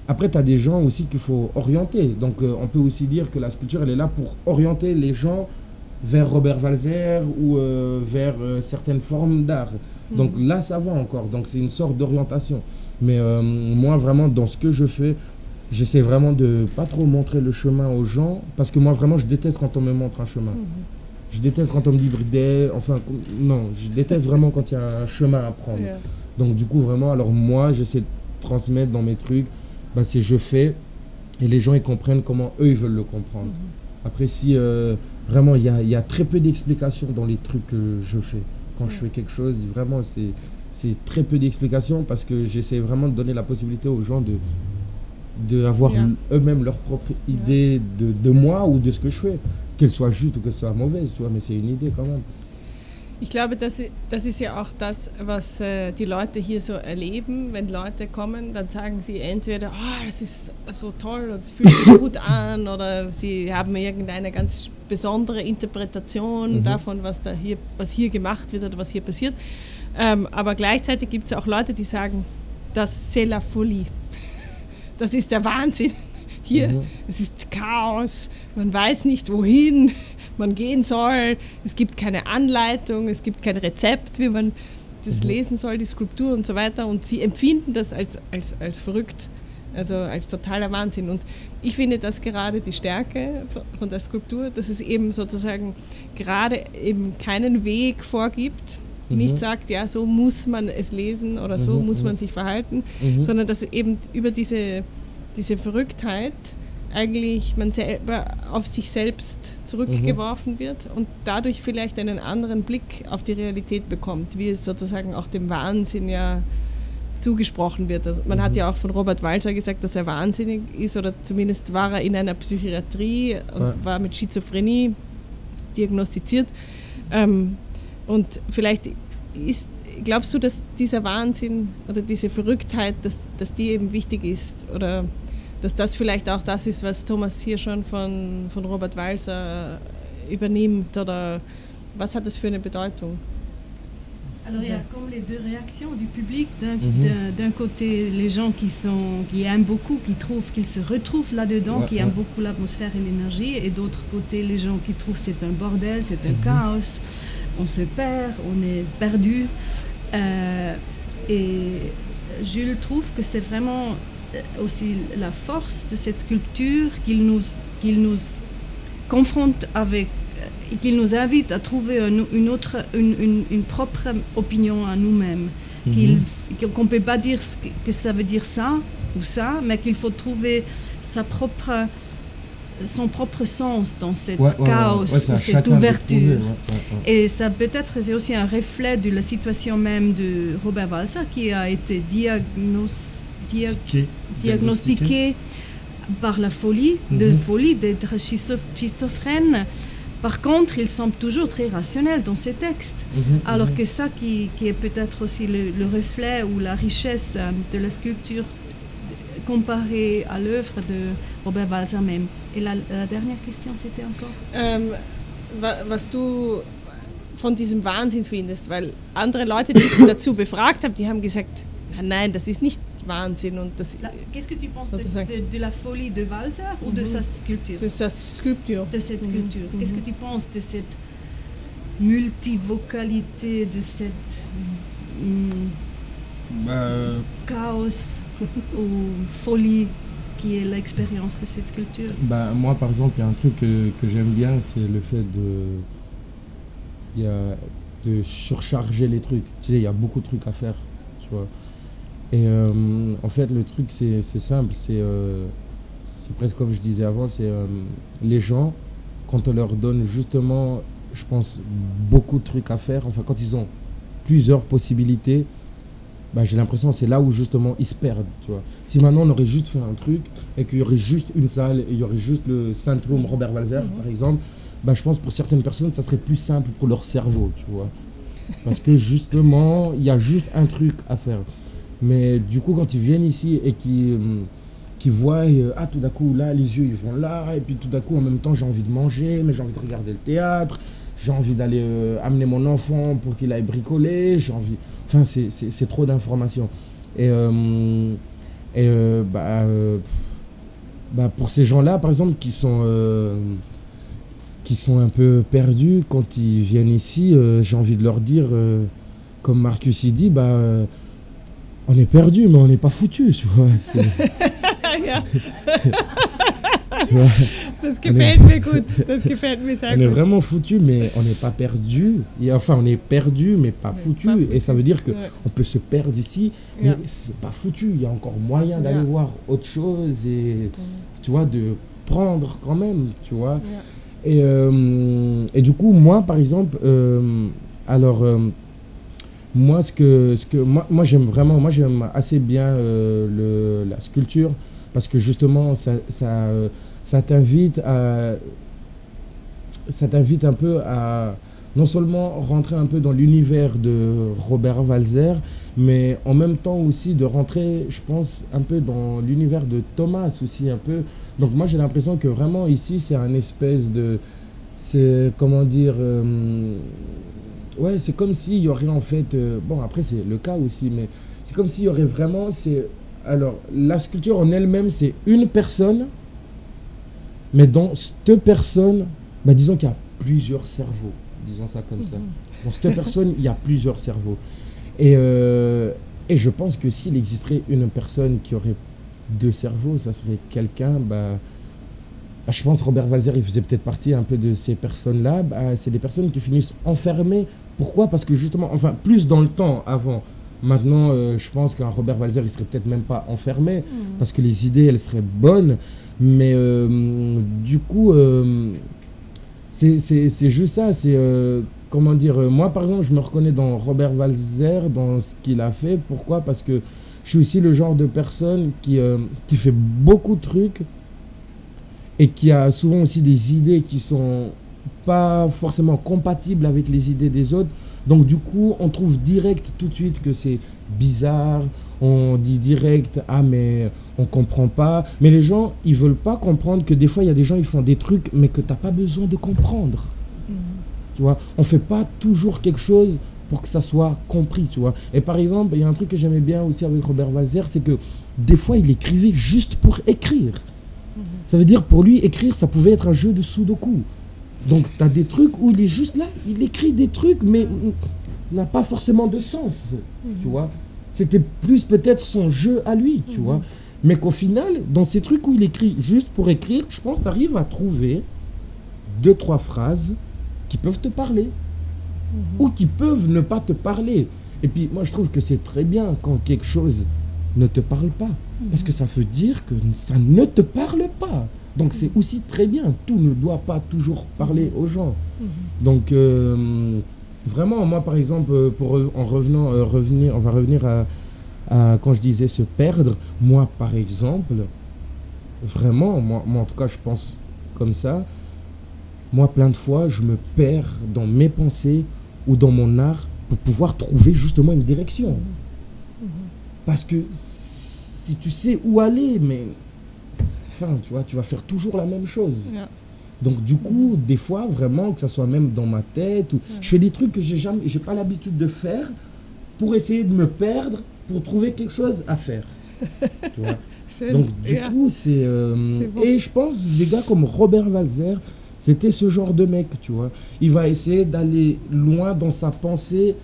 après tu as des gens aussi qu'il faut orienter. Donc on peut aussi dire que la sculpture, elle est là pour orienter les gens vers Robert Walser ou vers certaines formes d'art. Donc là, ça va encore. Donc c'est une sorte d'orientation. Mais moi, vraiment, dans ce que je fais, j'essaie vraiment de pas trop montrer le chemin aux gens, parce que moi, vraiment, je déteste quand on me montre un chemin. Je déteste quand on me dit brider, enfin, non, je déteste vraiment quand il y a un chemin à prendre. Donc du coup, vraiment, alors moi, j'essaie de transmettre dans mes trucs, bah, c'est je fais, et les gens, ils comprennent comment eux, ils veulent le comprendre. Après, si vraiment, il y a très peu d'explications dans les trucs que je fais. Quand je fais quelque chose, vraiment, c'est très peu d'explications, parce que j'essaie vraiment de donner la possibilité aux gens d'avoir eux-mêmes leur propre idée de moi ou de ce que je fais. Qu'elle soit juste ou qu'elle soit mauvaise, tu vois, mais c'est une Idee quand même. Ich glaube, das ist ja auch das, was die Leute hier so erleben. Wenn Leute kommen, dann sagen sie entweder, oh, das ist so toll und es fühlt sich gut an, oder sie haben irgendeine ganz besondere Interpretation davon, was hier gemacht wird oder was hier passiert. Aber gleichzeitig gibt es auch Leute, die sagen, das c'est la folie. Das ist der Wahnsinn. Hier, es ist Chaos, man weiß nicht, wohin man gehen soll, es gibt keine Anleitung, es gibt kein Rezept, wie man das lesen soll, die Skulptur und so weiter, und sie empfinden das als verrückt, also als totaler Wahnsinn. Und ich finde das gerade die Stärke von der Skulptur, dass es eben sozusagen gerade eben keinen Weg vorgibt, nicht sagt, ja, so muss man es lesen oder so muss man sich verhalten, sondern dass eben über diese Verrücktheit eigentlich man selber auf sich selbst zurückgeworfen wird und dadurch vielleicht einen anderen Blick auf die Realität bekommt, wie es sozusagen auch dem Wahnsinn ja zugesprochen wird. Also man hat ja auch von Robert Walser gesagt, dass er wahnsinnig ist, oder zumindest war er in einer Psychiatrie und war mit Schizophrenie diagnostiziert. Und vielleicht glaubst du, dass dieser Wahnsinn oder diese Verrücktheit, dass die eben wichtig ist oder dass das vielleicht auch das ist, was Thomas hier schon von Robert Walser übernimmt oder was hat das für eine Bedeutung? Alors il y a comme les deux réactions du public. D'un côté, les gens qui aiment beaucoup, qui trouvent qu'ils se retrouvent là-dedans, qui aiment beaucoup l'atmosphère et l'énergie, et d'autre côté, les gens qui trouvent c'est un bordel, c'est un chaos, on se perd, on est perdu. Et Jules trouve que c'est vraiment aussi la force de cette sculpture qu'il nous confronte avec, qu'il nous invite à trouver une propre opinion à nous-mêmes, qu'on ne peut pas dire que ça veut dire ça ou ça, mais qu'il faut trouver son propre sens dans cette chaos, cette ouverture. Et ça peut-être c'est aussi un reflet de la situation même de Robert Walser qui a été diagnostiqué par la folie, d'être schizophrène. Par contre, il semble toujours très rationnel dans ses textes, alors que ça qui est peut-être aussi le reflet ou la richesse de la sculpture comparée à l'œuvre de Robert Walser même. Et la dernière question, c'était encore was du von diesem Wahnsinn findest, weil andere Leute, die ich dazu befragt habe, die haben gesagt, nein, das ist nicht Wahnsinn. Und das, qu'est-ce que tu penses de la folie de Walser ou de sa sculpture? De sa sculpture. De cette sculpture. Qu'est-ce que tu penses de cette multivocalité, de cette chaos ou folie qui est l'expérience de cette sculpture? Moi, par exemple, il y a un truc que j'aime bien, c'est le fait de surcharger les trucs. Tu sais, il y a beaucoup de trucs à faire, tu vois. Et en fait, le truc, c'est simple, c'est presque comme je disais avant, c'est les gens, quand on leur donne justement, je pense, beaucoup de trucs à faire, enfin, quand ils ont plusieurs possibilités, j'ai l'impression que c'est là où justement ils se perdent, tu vois. Si maintenant on aurait juste fait un truc et qu'il y aurait juste une salle, et il y aurait juste le syndrome Robert Walser, par exemple, je pense pour certaines personnes, ça serait plus simple pour leur cerveau, tu vois. Parce que justement, il y a juste un truc à faire. Mais du coup, quand ils viennent ici et qui voient, tout d'un coup, là, les yeux, ils vont là, et puis tout d'un coup, en même temps, j'ai envie de manger, mais j'ai envie de regarder le théâtre, j'ai envie d'aller amener mon enfant pour qu'il aille bricoler, j'ai envie... Enfin, c'est trop d'informations. Et pour ces gens-là, par exemple, qui sont un peu perdus, quand ils viennent ici, j'ai envie de leur dire, comme Marcus il dit, on est perdu, mais on n'est pas foutu, tu vois. Tu vois, das gefällt mir gut, das gefällt mir sehr gut. On est vraiment foutu, mais on n'est pas perdu. Enfin, on est perdu, mais pas foutu. Et ça veut dire qu'on peut se perdre ici, mais c'est pas foutu. Il y a encore moyen d'aller voir autre chose et, tu vois, de prendre quand même, tu vois. Et du coup, moi, par exemple, moi, moi j'aime assez bien la sculpture parce que justement ça t'invite un peu à non seulement rentrer un peu dans l'univers de Robert Walser, mais en même temps aussi de rentrer, je pense, un peu dans l'univers de Thomas aussi un peu. Donc moi j'ai l'impression que vraiment ici c'est un espèce de, c'est comment dire, ouais, c'est comme s'il y aurait en fait, bon après c'est le cas aussi, mais c'est comme s'il y aurait vraiment, alors la sculpture en elle-même c'est une personne, mais dans cette personne, disons qu'il y a plusieurs cerveaux, disons ça comme ça. Dans cette personne il y a plusieurs cerveaux. Et je pense que s'il existerait une personne qui aurait deux cerveaux, ça serait quelqu'un, je pense Robert Walser, il faisait peut-être partie un peu de ces personnes-là. C'est des personnes qui finissent enfermées. Pourquoi? Parce que justement, enfin, plus dans le temps avant. Maintenant, je pense qu'un Robert Walser, il serait peut-être même pas enfermé, parce que les idées, elles seraient bonnes. Mais du coup, c'est juste ça. C'est, comment dire, moi, par exemple, je me reconnais dans Robert Walser, dans ce qu'il a fait. Pourquoi? Parce que je suis aussi le genre de personne qui fait beaucoup de trucs, et qui a souvent aussi des idées qui sont pas forcément compatible avec les idées des autres. Donc du coup, on trouve direct tout de suite que c'est bizarre. On dit direct, ah mais on comprend pas. Mais les gens, ils veulent pas comprendre que des fois, il y a des gens, ils font des trucs, mais que t'as pas besoin de comprendre. Tu vois, on fait pas toujours quelque chose pour que ça soit compris, tu vois. Et par exemple, il y a un truc que j'aimais bien aussi avec Robert Walser, c'est que des fois, il écrivait juste pour écrire. Ça veut dire, pour lui, écrire, ça pouvait être un jeu de sudoku. Donc, tu as des trucs où il est juste là, il écrit des trucs, mais n'a pas forcément de sens, tu vois. C'était plus peut-être son jeu à lui, tu vois. Mais qu'au final, dans ces trucs où il écrit juste pour écrire, je pense que tu arrives à trouver 2-3 phrases qui peuvent te parler. Ou qui peuvent ne pas te parler. Et puis, moi, je trouve que c'est très bien quand quelque chose ne te parle pas. Parce que ça veut dire que ça ne te parle pas. Donc, c'est aussi très bien. Tout ne doit pas toujours parler aux gens. Donc, vraiment, moi, par exemple, on va revenir à quand je disais se perdre. Moi, par exemple, vraiment, moi, en tout cas, je pense comme ça. Moi, plein de fois, je me perds dans mes pensées ou dans mon art pour pouvoir trouver justement une direction. Parce que si tu sais où aller, mais enfin, tu vois, tu vas faire toujours la même chose. Donc du coup, des fois, vraiment, que ça soit même dans ma tête, ou je fais des trucs que j'ai pas l'habitude de faire pour essayer de me perdre, pour trouver quelque chose à faire. Tu vois. Donc du coup, c'est... bon. Et je pense, des gars comme Robert Walser, c'était ce genre de mec, tu vois. Il va essayer d'aller loin dans sa pensée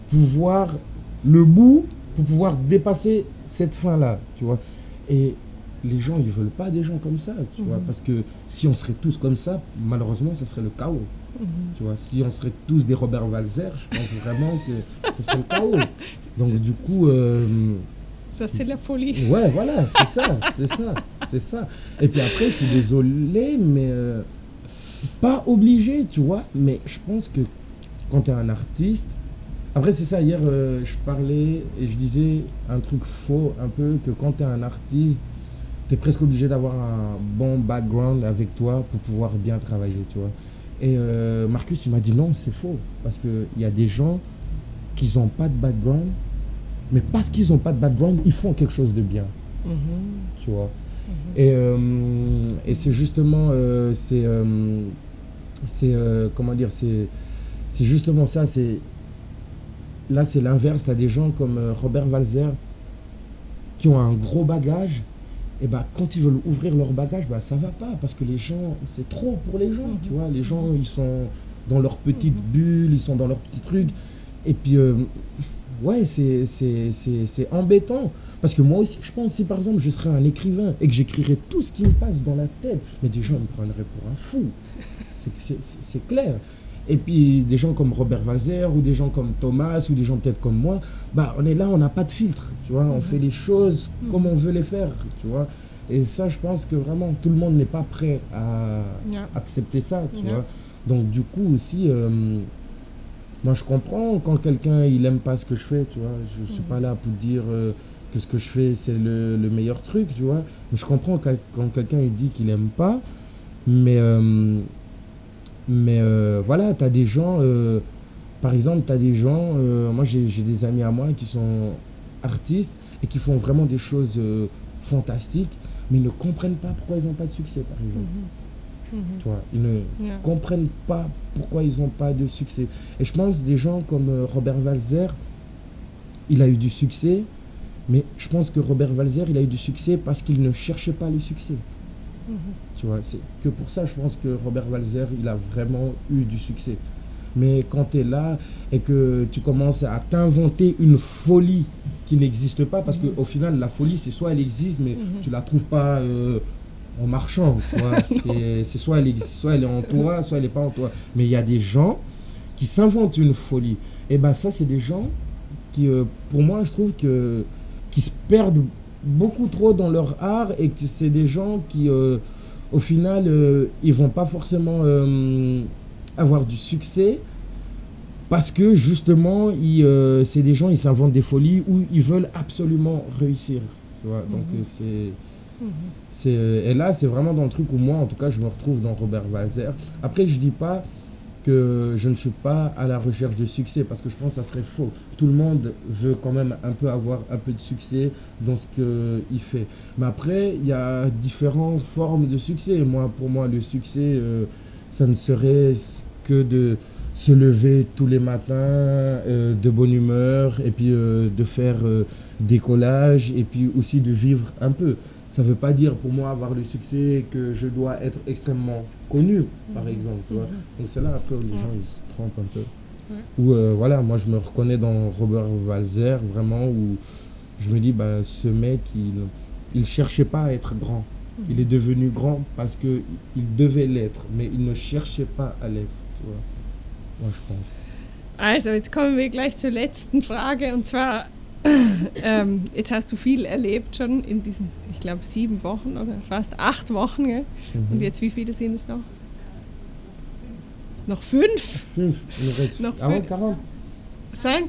pour voir le bout, pour pouvoir dépasser cette fin-là, tu vois. Et les gens, ils veulent pas des gens comme ça, tu vois. Parce que si on serait tous comme ça, malheureusement, ça serait le chaos. Tu vois, si on serait tous des Robert Walser, je pense vraiment que ce serait le chaos. Donc du coup... ça, c'est la folie. Ouais, voilà, c'est ça. Et puis après, je suis désolé, mais... pas obligé, tu vois, mais je pense que quand tu es un artiste, après c'est ça, hier je parlais et je disais un truc faux, un peu, que quand tu es un artiste, tu es presque obligé d'avoir un bon background avec toi pour pouvoir bien travailler, tu vois. Et Marcus, il m'a dit non, c'est faux, parce qu'il y a des gens qui n'ont pas de background, mais parce qu'ils n'ont pas de background, ils font quelque chose de bien, tu vois. Et c'est justement, comment dire, c'est justement ça, là c'est l'inverse, tu as des gens comme Robert Walser qui ont un gros bagage, et bah quand ils veulent ouvrir leur bagage, bah ça va pas, parce que les gens, c'est trop pour les gens, tu vois, les gens ils sont dans leur petite bulle, ils sont dans leur petit truc, et puis ouais, c'est embêtant. Parce que moi aussi, je pense, si par exemple je serais un écrivain et que j'écrirais tout ce qui me passe dans la tête, mais des gens me prendraient pour un fou. C'est clair. Et puis des gens comme Robert Walser ou des gens comme Thomas ou des gens peut-être comme moi, bah on est là, on n'a pas de filtre, tu vois, on fait les choses comme on veut les faire, tu vois. Et ça, je pense que vraiment tout le monde n'est pas prêt à accepter ça, tu vois. Donc du coup aussi... moi, je comprends quand quelqu'un, il aime pas ce que je fais, tu vois. Je suis pas là pour dire que ce que je fais, c'est le meilleur truc, tu vois. Mais je comprends quand quelqu'un, il dit qu'il aime pas. Mais voilà, tu as des gens... par exemple, tu as des gens... moi, j'ai des amis à moi qui sont artistes et qui font vraiment des choses fantastiques, mais ils ne comprennent pas pourquoi ils n'ont pas de succès, par exemple. Tu vois, ils ne comprennent pas pourquoi ils n'ont pas de succès. Et je pense des gens comme Robert Walser, il a eu du succès, mais je pense que Robert Walser, il a eu du succès parce qu'il ne cherchait pas le succès. Tu vois, c'est que pour ça, je pense que Robert Walser, il a vraiment eu du succès. Mais quand tu es là et que tu commences à t'inventer une folie qui n'existe pas, parce qu'au final, la folie, c'est soit elle existe, mais tu la trouves pas... en marchant, tu vois. C'est soit elle est en toi, soit elle n'est pas en toi. Mais il y a des gens qui s'inventent une folie. Et ben ça, c'est des gens qui, pour moi, je trouve qui se perdent beaucoup trop dans leur art, et que c'est des gens qui, au final, ils vont pas forcément avoir du succès, parce que justement, c'est des gens, ils s'inventent des folies où ils veulent absolument réussir. Tu vois. Donc Et là, c'est vraiment dans le truc où moi, en tout cas, je me retrouve dans Robert Walser. Après, je dis pas que je ne suis pas à la recherche de succès, parce que je pense que ça serait faux. Tout le monde veut quand même un peu avoir un peu de succès dans ce qu'il fait. Mais après, il y a différentes formes de succès. Moi, pour moi, le succès, ça ne serait que de se lever tous les matins de bonne humeur, et puis de faire des collages, et puis aussi de vivre un peu. Ça ne veut pas dire pour moi avoir le succès que je dois être extrêmement connu, par exemple. Tu vois. Donc c'est là après où les gens ils se trompent un peu. Ou voilà, moi je me reconnais dans Robert Walser, vraiment, où je me dis, bah, ce mec, il cherchait pas à être grand. Il est devenu grand parce qu'il devait l'être, mais il ne cherchait pas à l'être. Tu vois. Moi je pense. Also, jetzt kommen wir gleich zur letzten Frage, und zwar, jetzt hast du viel erlebt schon in diesen, ich glaube, 7 Wochen oder fast 8 Wochen, gell? Und jetzt, wie viele sind es noch? Noch 5? 5. Noch 5.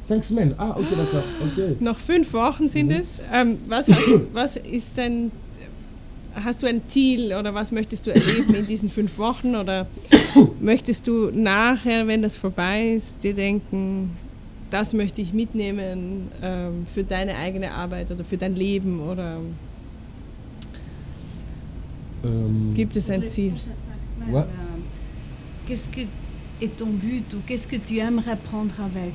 5 Semaines. Ah, ok, d'accord. Okay. Noch 5 Wochen sind es. Was ist denn, hast du ein Ziel oder was möchtest du erleben in diesen 5 Wochen? Oder möchtest du nachher, wenn das vorbei ist, dir denken, das möchte ich mitnehmen für deine eigene Arbeit oder für dein Leben? Oder gibt es ein Ziel? Ouais. Qu'est-ce que est ton but, ou qu'est-ce que tu aimerais prendre avec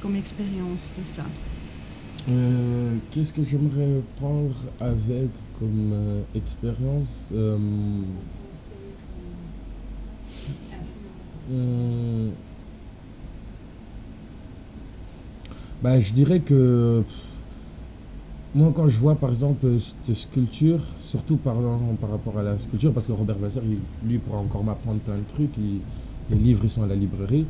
comme expérience de ça? Qu'est-ce que j'aimerais prendre avec comme expérience? Bah, je dirais que moi, quand je vois par exemple cette sculpture, surtout par rapport à la sculpture, parce que Robert Walser, lui pourra encore m'apprendre plein de trucs, les livres ils sont à la librairie,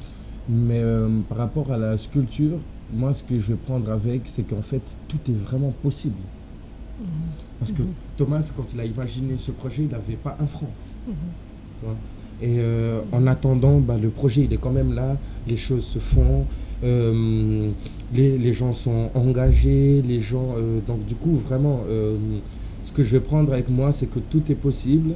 mais par rapport à la sculpture, moi ce que je vais prendre avec, c'est qu'en fait tout est vraiment possible. Parce que Thomas, quand il a imaginé ce projet, il n'avait pas un franc. Tu vois. Et en attendant, bah, le projet il est quand même là, les choses se font, les gens sont engagés, les gens, donc du coup vraiment ce que je vais prendre avec moi, c'est que tout est possible.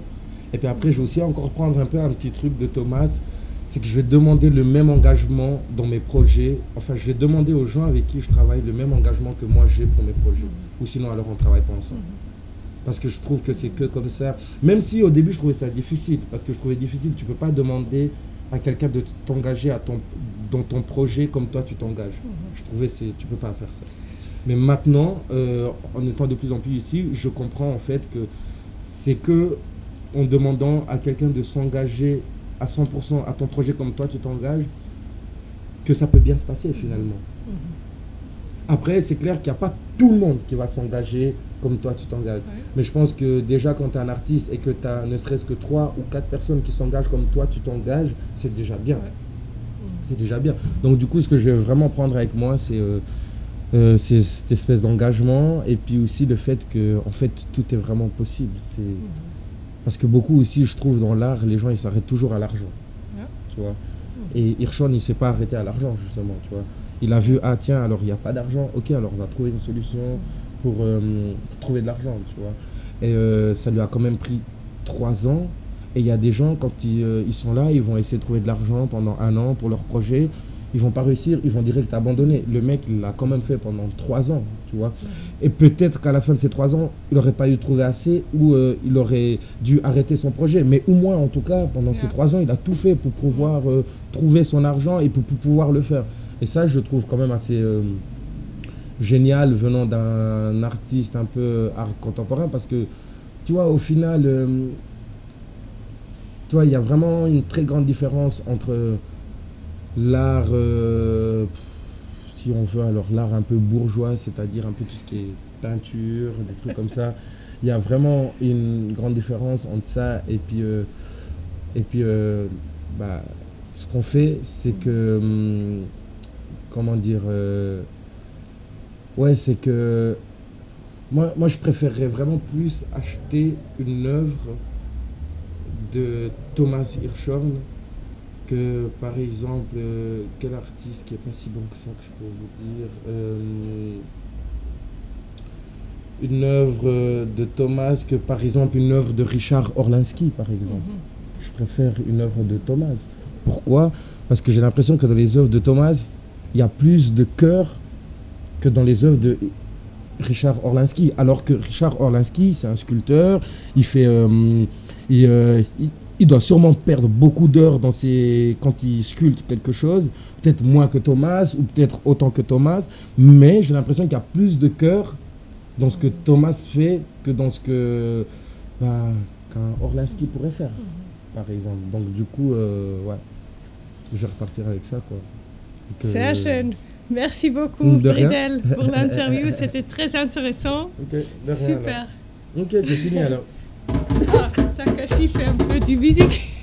Et puis après je vais aussi encore prendre un peu un petit truc de Thomas, c'est que je vais demander le même engagement dans mes projets, enfin je vais demander aux gens avec qui je travaille le même engagement que moi j'ai pour mes projets, ou sinon alors on ne travaille pas ensemble. Parce que je trouve que c'est que comme ça. Même si au début je trouvais ça difficile, parce que je trouvais difficile, tu ne peux pas demander à quelqu'un de t'engager dans ton projet comme toi tu t'engages. Je trouvais que tu ne peux pas faire ça. Mais maintenant, en étant de plus en plus ici, je comprends en fait que c'est que en demandant à quelqu'un de s'engager à 100% à ton projet comme toi tu t'engages, que ça peut bien se passer finalement. Après, c'est clair qu'il n'y a pas tout le monde qui va s'engager comme toi tu t'engages. Mais je pense que déjà quand tu es un artiste et que tu as ne serait-ce que 3 ou 4 personnes qui s'engagent comme toi tu t'engages, c'est déjà bien. C'est déjà bien. Donc du coup, ce que je vais vraiment prendre avec moi, c'est cette espèce d'engagement, et puis aussi le fait que en fait, tout est vraiment possible. Parce que beaucoup aussi, je trouve, dans l'art, les gens ils s'arrêtent toujours à l'argent. Tu vois. Et Hirschhorn, il ne s'est pas arrêté à l'argent justement, tu vois. Il a vu, ah tiens, alors il n'y a pas d'argent, ok, alors on va trouver une solution pour trouver de l'argent, tu vois. Et ça lui a quand même pris 3 ans. Et il y a des gens, quand ils sont là, ils vont essayer de trouver de l'argent pendant 1 an pour leur projet. Ils vont pas réussir, ils vont direct abandonner. Le mec, il l'a quand même fait pendant 3 ans, tu vois. Et peut-être qu'à la fin de ces 3 ans, il n'aurait pas eu trouvé assez, ou il aurait dû arrêter son projet. Mais au moins, en tout cas, pendant ces 3 ans, il a tout fait pour pouvoir trouver son argent et pour pouvoir le faire. Et ça, je trouve quand même assez génial venant d'un artiste un peu art contemporain, parce que, tu vois, au final, tu vois, il y a vraiment une très grande différence entre l'art, si on veut, alors l'art un peu bourgeois, c'est-à-dire un peu tout ce qui est peinture, des trucs comme ça. Il y a vraiment une grande différence entre ça et puis bah, ce qu'on fait, c'est que comment dire, ouais, c'est que moi je préférerais vraiment plus acheter une œuvre de Thomas Hirschhorn que par exemple quel artiste qui est pas si bon que ça que je peux vous dire, une œuvre de Thomas que par exemple une œuvre de Richard Orlinski, par exemple. Je préfère une œuvre de Thomas. Pourquoi? Parce que j'ai l'impression que dans les œuvres de Thomas, il y a plus de cœur que dans les œuvres de Richard Orlinski. Alors que Richard Orlinski, c'est un sculpteur, il doit sûrement perdre beaucoup d'heures quand il sculpte quelque chose, peut-être moins que Thomas ou peut-être autant que Thomas, mais j'ai l'impression qu'il y a plus de cœur dans ce que Thomas fait que dans ce qu'un Orlinski pourrait faire, par exemple. Donc du coup, ouais, je vais repartir avec ça, quoi. Sehr schön. Merci beaucoup, Friedel, pour l'interview. C'était très intéressant. Okay, super. Ok, c'est fini alors. Ah, Takashi fait un peu de musique.